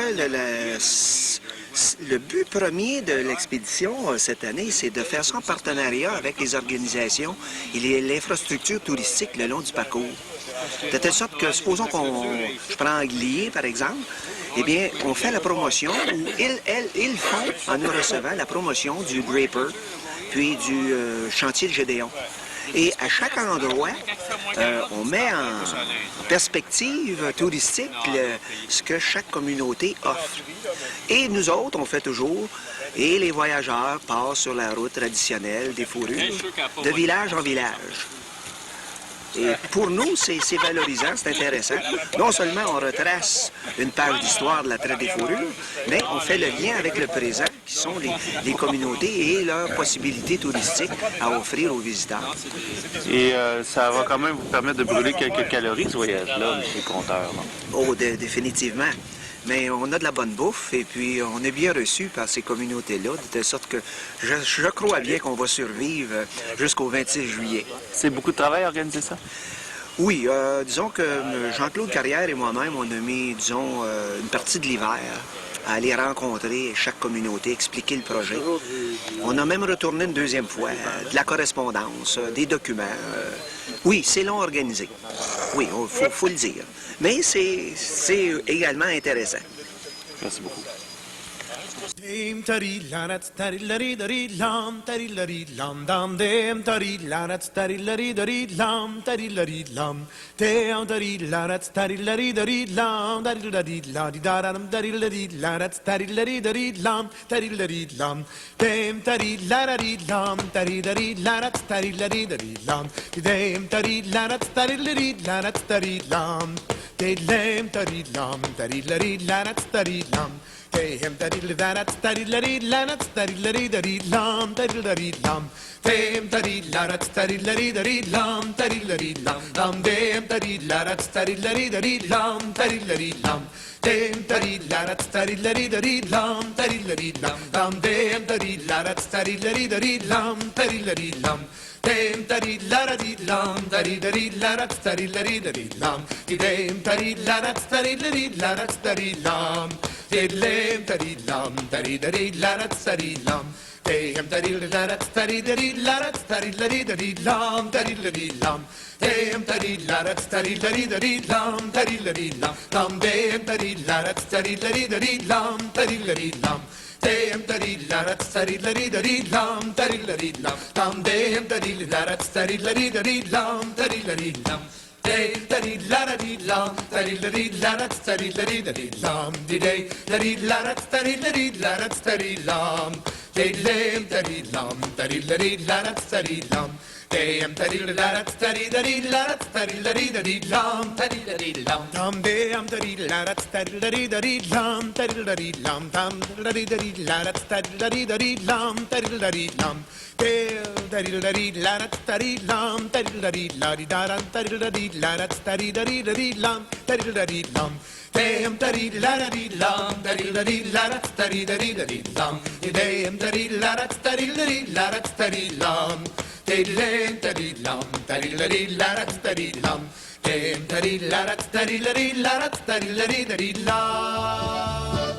le but premier de l'expédition cette année, c'est de faire ça en partenariat avec les organisations et l'infrastructure touristique le long du parcours. De telle sorte que, supposons je prends Anglier, par exemple, eh bien, on fait la promotion, ou ils font, en nous recevant, la promotion du Draper, puis du chantier de Gédéon. Et à chaque endroit, on met en perspective touristique ce que chaque communauté offre. Et nous autres, on fait toujours, et les voyageurs passent sur la route traditionnelle des fourrures, de village en village. Et pour nous, c'est valorisant, c'est intéressant. Non seulement on retrace une page d'histoire de la traite des fourrures, mais on fait le lien avec le présent, qui sont les communautés et leurs possibilités touristiques à offrir aux visiteurs. Et ça va quand même vous permettre de brûler quelques calories, ce voyage-là, M. le compteur. Oh, définitivement. Mais on a de la bonne bouffe et puis on est bien reçu par ces communautés-là, de telle sorte que je crois bien qu'on va survivre jusqu'au 26 juillet. C'est beaucoup de travail à organiser ça? Oui, disons que Jean-Claude Carrière et moi-même, on a mis, disons, une partie de l'hiver à aller rencontrer chaque communauté, expliquer le projet. On a même retourné une deuxième fois, de la correspondance, des documents. Oui, c'est long organisé. Oui, il faut le dire. Mais c'est également intéressant. Merci beaucoup. Dem tari lanat tari lari dari lam tari lari lam dam dem tari lanat tari lari dari lam tari lari lam dem tari lanat tari lari dari lam dari lari la di daram dari lari lanat tari lari dari lam tari lari lam dem tari lari lam tari dari lanat tari lari dari lam dem tari lanat tari lari lanat tari lam dem tari lam tari lari lanat tari lam dem tari la tari la ri la la tari la ri da ri lam tari la ri lam dem tari la ra tari la ri da ri lam tari la ri lam lam dem tari la ra tari la ri da ri lam tari la ri lam dem tari la ra tari la ri da ri lam tari la ri lam lam dem tari la ra tari la ri da ri lam tari la ri lam dem tari la ra di lam tari da ri la ra tari la ri da ri lam di dem tari la ra tari la ri la ra tari lam di lem tari lam tari da ri la ra tari lam dem tari la ra tari da ri la ra tari la ri da ri lam tari la ri lam dem tari la ra tari la ri da ri lam tari la ri lam lam dem tari la ra tari la ri da ri lam tari la ri lam dem tari la ra tari la ri da ri lam tari la ri lam lam dem tari la ra tari la ri da ri lam tari la ri lam dem tari la ra di lam tari la ri la ra tari la ri da ri lam di day la ri la ra tari la ri la ra tari lam de lem tari lam tari la ri la ra tari lam dem tari la ra tari da ri la ra tari la ri da ri lam tari la ri lam tam dem tari la ra tari la ri da ri lam tari la ri lam tam la ri da ri la ra tari la ri da ri lam tari la ri lam tari la ri la ra tari lam tari la ri la ri da ran tari la ri la ra tari da ri da ri lam tari la ri lam dem tari la ra ri lam tari la ri la ra tari da ri da ri lam dem tari la ra tari la ri la ra tari lam dem tari lam tari la ri la ra tari lam dem tari la ra tari la ri la ra tari la ri da ri lam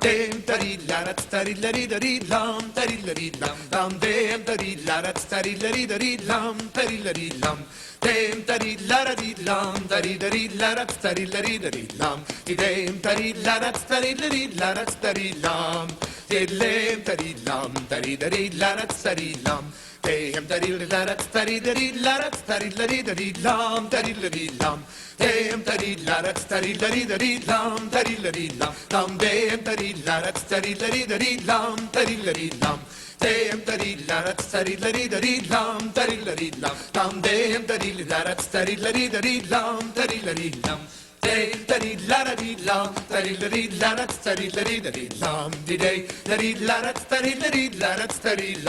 Dem tarilla rat tarilla ri lam tarilla ri lam dam dem tarilla rat tarilla ri lam tarilla ri lam dem tarilla ri lam tarilla rat tarilla ri lam dem tarilla rat tarilla ri lam dem tarillam tarilla rat tarillam dem tarilla rat tarilla lam tarilla ri lam dem tarilla rat tarilla lam tarilla ri lam dam dem tarilla rat tarilla lam tarilla ri lam dem tarilla rat tarilla lam tarilla ri lam dam dem tarilla rat tarilla lam tarilla ri lam dem tarilla lam tarilla rat tarilla lam di day tarilla rat tarilla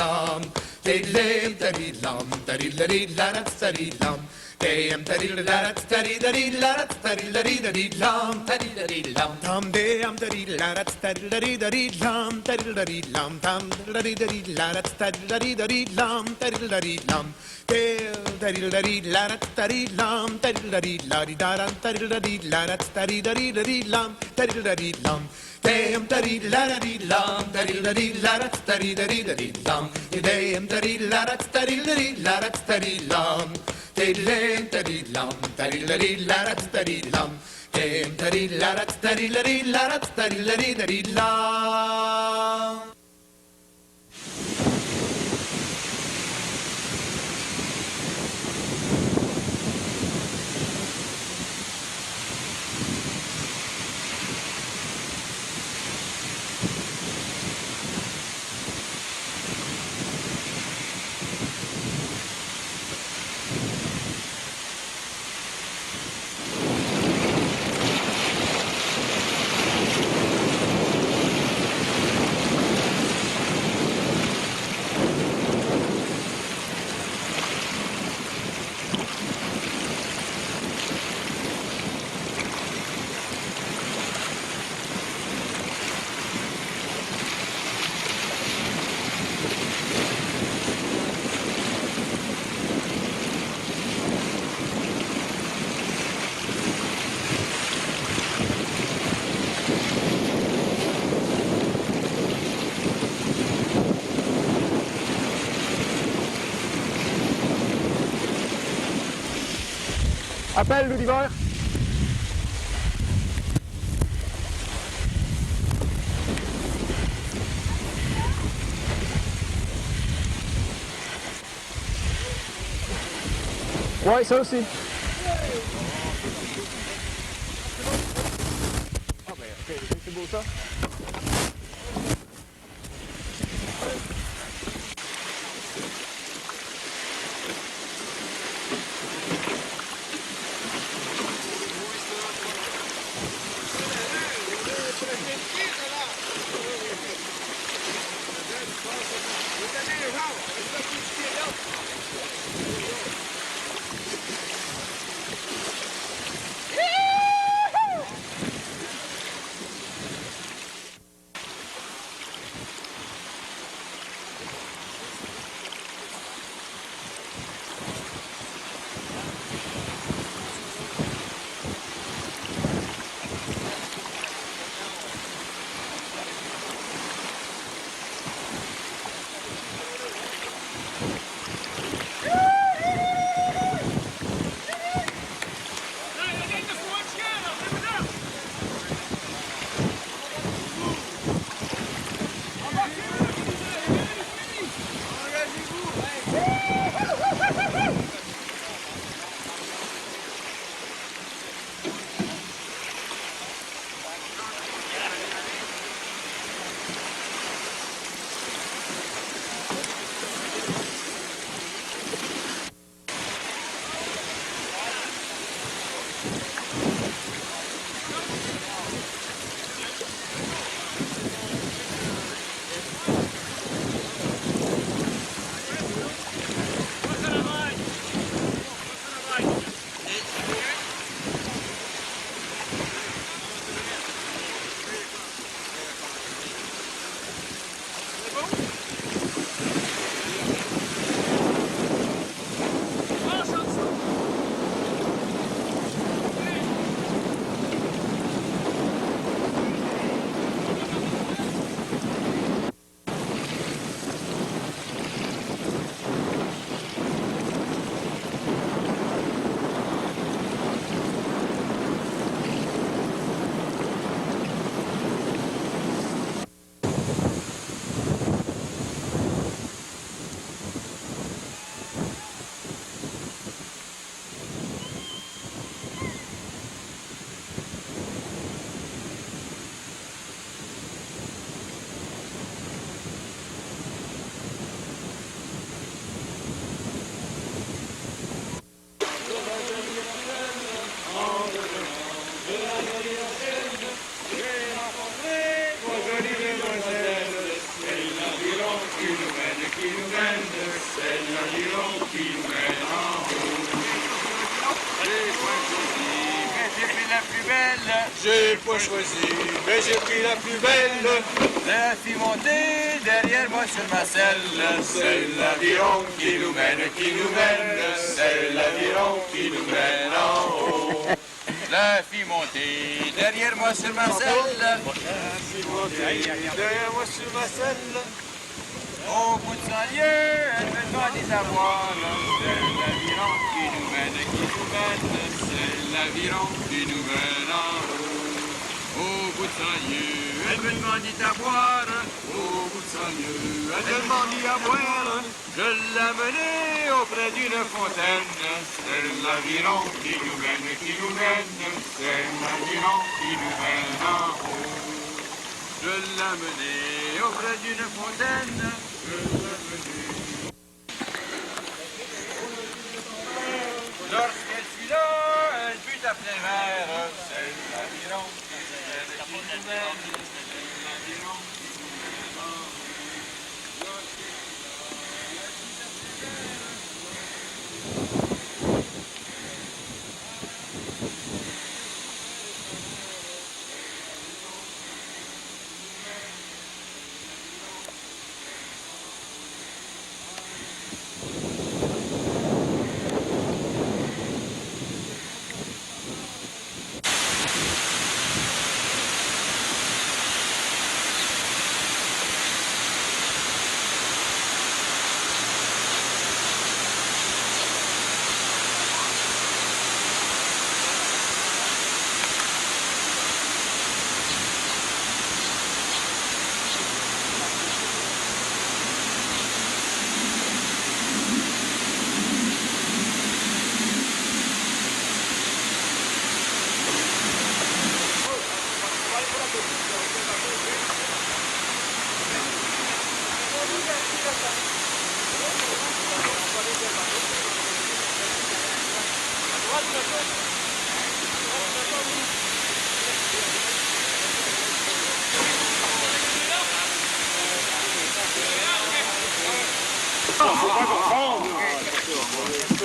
lam dem tarillam tarilla rat tarillam dem tarilla rat tarilla lam tarilla lam tam dem tarilla rat tarilla lam tarilla lam tam tarilla rat tarilla lam tarilla lam tarilla rat tarillam tarilla daram tarilla rat tarilla lam tarilla lam dem tarilla lam tarilla rat tarilla lam dem tarilla rat tarillam dem tarillam tarilla rat tarillam dem tarilla rat tarilla lam. Appelle l'hiver. Ouais, ça aussi. Ah ben, ok, c'est beau ça. belle. J'ai pas choisi, mais j'ai pris la plus belle. La fille montée derrière moi sur ma selle. C'est l'aviron qui nous mène, c'est l'aviron qui nous mène en haut. La fille montée derrière moi sur ma selle. La fille montée derrière moi sur ma selle. Au bout de 100 lieues, elle me demande des avoirs. C'est l'aviron qui nous mène, c'est l'aviron qui nous mène en haut. Au bout de 100 lieues, elle me demande à boire. Au bout de 100 lieues, elle me demande à boire. Je l'ai menée auprès d'une fontaine. C'est l'aviron qui nous mène, c'est l'aviron qui nous mène en haut. Je l'ai menée auprès d'une fontaine. Je l'ai menée. Lorsqu'elle fut là, elle fut à plein verre. C'est l'aviron qui nous mène, c'est l'aviron qui nous mène en haut.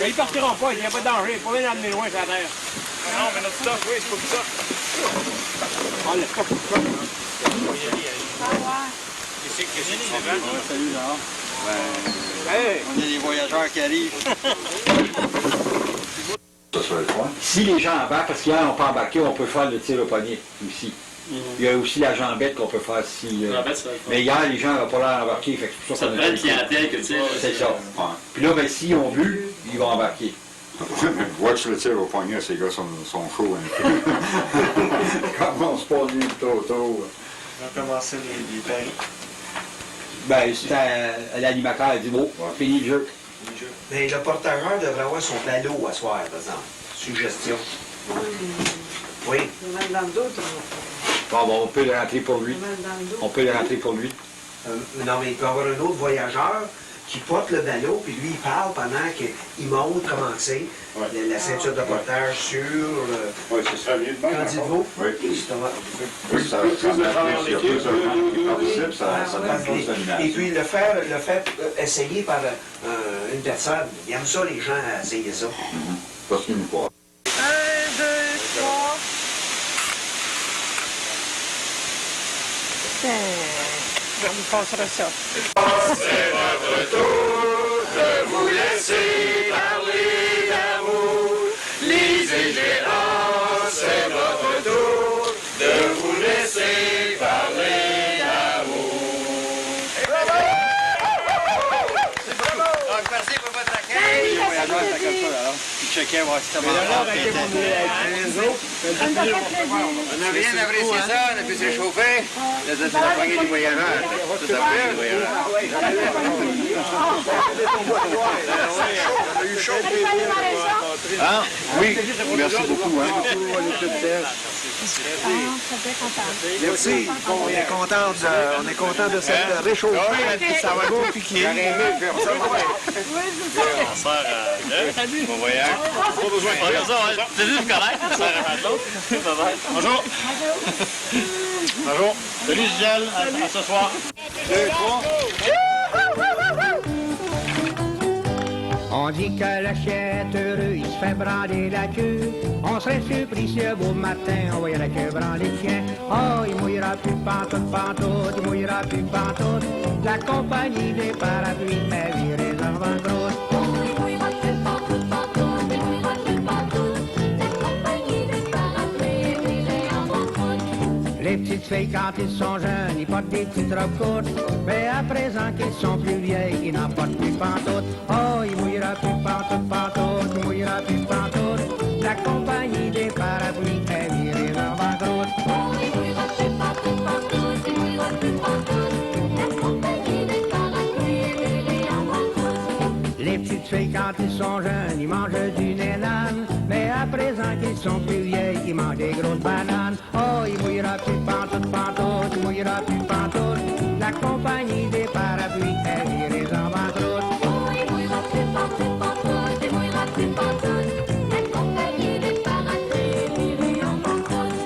Ils partiront pas, il n'y a pas de danger, il faut pas l'amener loin sur la terre. Non, mais notre stock, oui, c'est pas ça. Ah, le stock, c'est ça. Salut, Jean. Hey. On est les voyageurs qui arrivent. Si les gens embarquent, parce qu'hier on peut embarquer, on peut faire le tir au poignet aussi. Il y a aussi la jambette qu'on peut faire si... mais hier, les gens n'avaient pas l'air d'embarquer. Fait que c'est pour ça qu'on a... clientèle que tu sais. C'est ça. Puis là, ben, s'ils ont vu, ils vont embarquer. Watch le tir au poignet, ces gars sont chauds un peu. Commence pas lui trop tôt. On va commencer les paris. Ben, c'est à l'animateur, elle dit bon, fini le jeu. Mais le porte-ageur devrait avoir son ballot à soir, par exemple. Suggestion. Oui. Bon, on peut le rentrer pour lui. On peut le rentrer pour lui. Non, mais il peut y avoir un autre voyageur qui porte le ballot, puis lui, il parle pendant qu'il montre comment c'est, la ceinture de portage sur... Oui, c'est ça, bien de même. Qu'en dites-vous? Oui. Oui, ça s'il y a plus de gens qui participent, ça donne plus d'animation. Et puis le faire essayer par une personne. Ils aiment ça, les gens, à essayer ça. Parce qu'ils nous croient. 1, 2, 3. Je vous passerai ça. C'est votre tour de vous laisser parler d'amour. Lisez géant, c'est votre tour de vous laisser parler d'amour. Donc, merci pour votre accueil. Les voyageurs, c'est comme ça, alors. Puis checker, voir si ça marche. On n'a rien apprécié ça, on a pu se réchauffer. Là, c'est la poignée des voyageurs. Ça plu, les voyageurs. On a eu chaud. Ah, oui, merci beaucoup. Hein. Merci. On est content de cette réchauffement. Ça va go piquer. Salut. Bon voyage. Pas besoin de faire ça. C'est juste correct. Ça sert à l'autre. Bonjour. Bonjour. Salut Gisèle. À ce soir. 2, 3. On dit que le chien est heureux, il se fait brander la queue. On serait surpris si un beau matin, on voyait la queue brander le chien. Oh, il mouillera plus pantoute, pantoute, il mouillera plus pantoute. La compagnie des parapluies fait virer les enfants grosses. Oh, il mouillera plus pantoute, pantoute, il mouillera plus pantoute. La compagnie des parapluies fait virer les enfants grosses. Les petites filles, quand ils sont jeunes, ils portent des petites robes courtes. Mais à présent qu'ils sont plus vieilles, ils n'en portent plus pantoute. Oh, il mouillera plus pantoute, pantoute, il mouillera plus pantoute. La compagnie des parapluies fait virer les enfants grosses. Oh, il mouillera plus pantoute, pantoute, il mouillera plus pantoute. La compagnie des parapluies fait virer les enfants grosses. Les petites filles, quand ils sont jeunes, ils mangent du nénane. Mais à présent qu'ils sont plus vieilles, ils mangent des grosses bananes. Oh, il mouillera plus pantoute, pantoute, il mouillera plus pantoute. La compagnie des parapluies fait virer les enfants grosses. Oh, il mouillera plus pantoute, pantoute, il mouillera plus pantoute. La compagnie des parapluies fait virer les enfants grosses.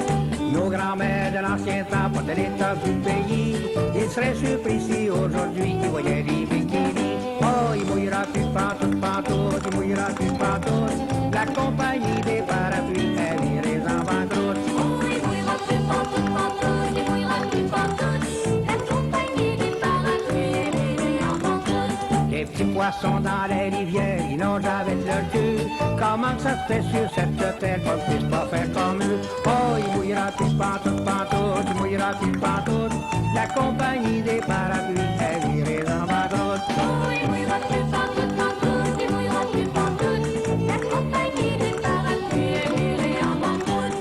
Nos grands-mères de l'ancien temps portaient les tops du pays. Ils seraient surpris si aujourd'hui ils voyaient des bikinis. Oh, il mouillera plus pantoute, pantoute, il mouillera plus pantoute. La compagnie des parapluies fait virer les enfants grosses. Oh, il mouillera plus pantoute, pantoute, il mouillera plus pantoute. La compagnie des parapluies fait virer les enfants grosses. Les petits poissons dans les rivières, ils nagent avec leur queue. Comment ça se fait sur cette terre qu'on ne puisse pas faire comme eux? Oh, il mouillera plus pantoute, pantoute, il mouillera plus pantoute. La compagnie des parapluies fait virer les enfants grosses. Oh, il mouillera plus pantoute, pantoute, il mouillera plus pantoute. La compagnie des parapluies fait virer les enfants grosses.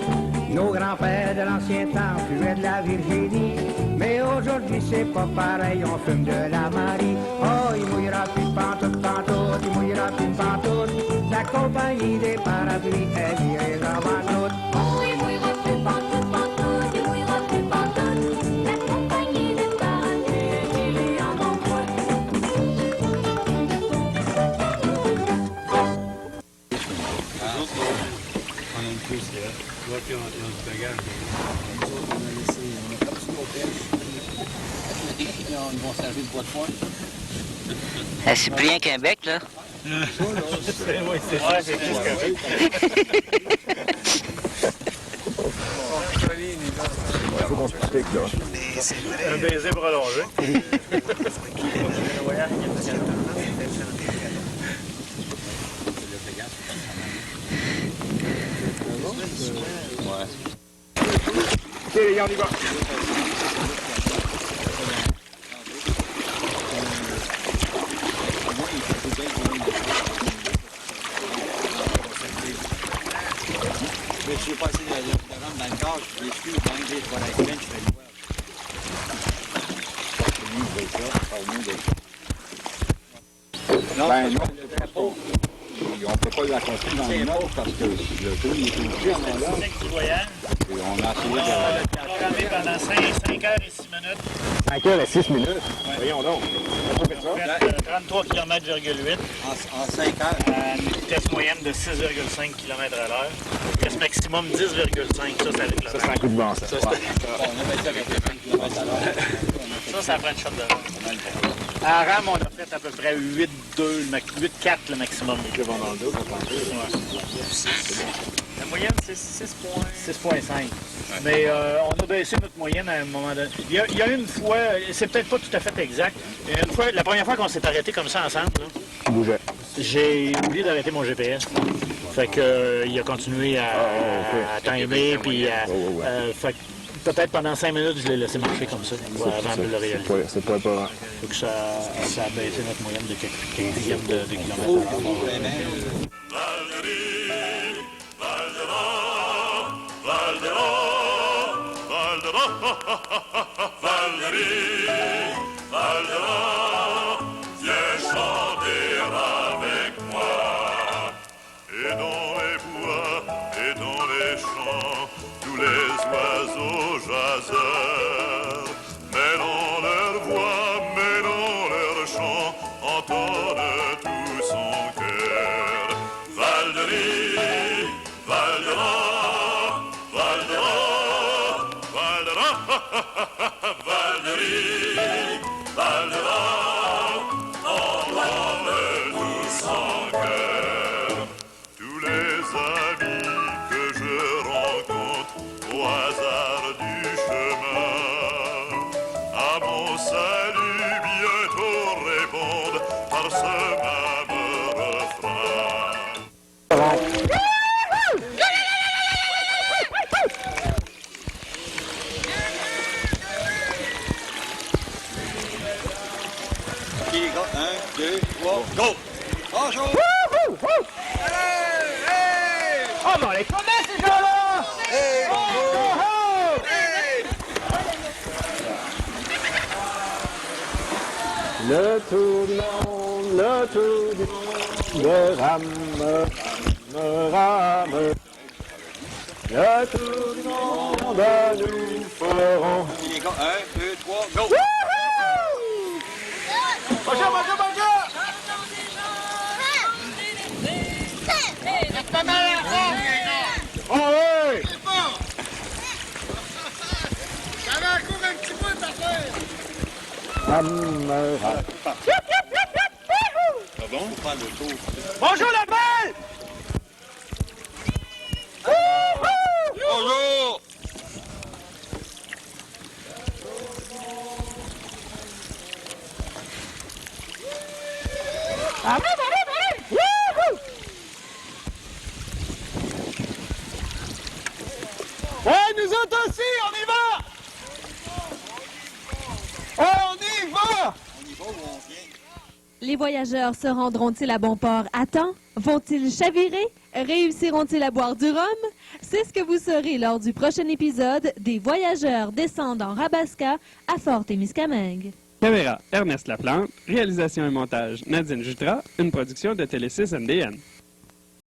Nos grands-pères de l'ancien temps fumaient de la Virginie. Mais aujourd'hui c'est pas pareil, on fume de la Marie. Oh, il mouillera plus pantoute, pantoute, il mouillera plus pantoute. La compagnie des parapluies fait virer les enfants grosses. Oh, il mouillera plus pantoute, pantoute, il mouillera plus pantoute. La compagnie des parapluies fait virer les enfants grosses. On a une pousse là. Tu vois, puis on a du bagage. Nous autres, on a laissé, on a parti nos pêches. Puis ils vont servir de bois de foin. C'est plus rien qu'un bec, là. Oui, c'est plus qu'un bec. Faut qu'on se pique, là. Un baiser prolongé. OK, les gars, on y va. Je suis passé de rendre dans le corps, je suis exclu, quand même, pour la semaine, je fais le voir. C'est mieux de ça, c'est mieux de ça. Ben non, on ne peut pas la construire dans le nord parce que le trou il est obligé en là. Et on a essayé de... On a travaillé pendant 5 heures et 6 minutes. 5 heures et 6 minutes? Ouais. Voyons donc. On a fait 33 km,8 en 5 heures. À une vitesse moyenne de 6,5 km à l'heure. Vitesse maximum 10,5. Ça, c'est avec le Ça, c'est un coup de vent, ça. Ça prend une shot de rame. À RAM, on a fait à peu près 8,4 le maximum. Le vent dans le dos, La moyenne, c'est 6,5. Mais on a baissé notre moyenne à un moment donné. Il y a une fois, c'est peut-être pas tout à fait exact, une fois, la première fois qu'on s'est arrêté comme ça ensemble, là, bougeait. J'ai oublié d'arrêter mon GPS. Fait que il a continué à timer, puis fait que peut-être pendant 5 minutes, je l'ai laissé marcher comme ça, avant de le réaliser. C'est pas pas. Fait que ça a baissé notre moyenne de quelques dixièmes de kilomètres. Valérie, Valdera, viens chanter avec moi. Et dans les bois et dans les champs, tous les oiseaux jaseurs, mêlant leur voix, mêlant leur chant, entonnent tout son cœur. Valérie, Valdera, Valdera, Valdera. Valérie, Valdera, on donne tout son cœur. 2, 3, go! Bonjour! Oh, mais on les connaît, ces gens-là! Hey! Le tour du monde, le tour du monde, rame, rame. Le tour du monde, nous ferons. Les gars, 1, 2, 3, go! Bonjour, bonjour, bonjour! C'est pas mal à Oh oui! Ça va encore un petit peu, ta frère! Rame, rame. Pardon, on prend le tour. Bonjour, la balle! Bonjour! Ouais, nous autres aussi, on y va! On y va! Les voyageurs se rendront-ils à bon port à temps? Vont-ils chavirer? Réussiront-ils à boire du rhum? C'est ce que vous saurez lors du prochain épisode des Voyageurs descendent en Rabasca à Fort-Témiscamingue. Caméra, Ernest Laplante. Réalisation et montage, Nadine Jutra. Une production de Télé 6 NDN.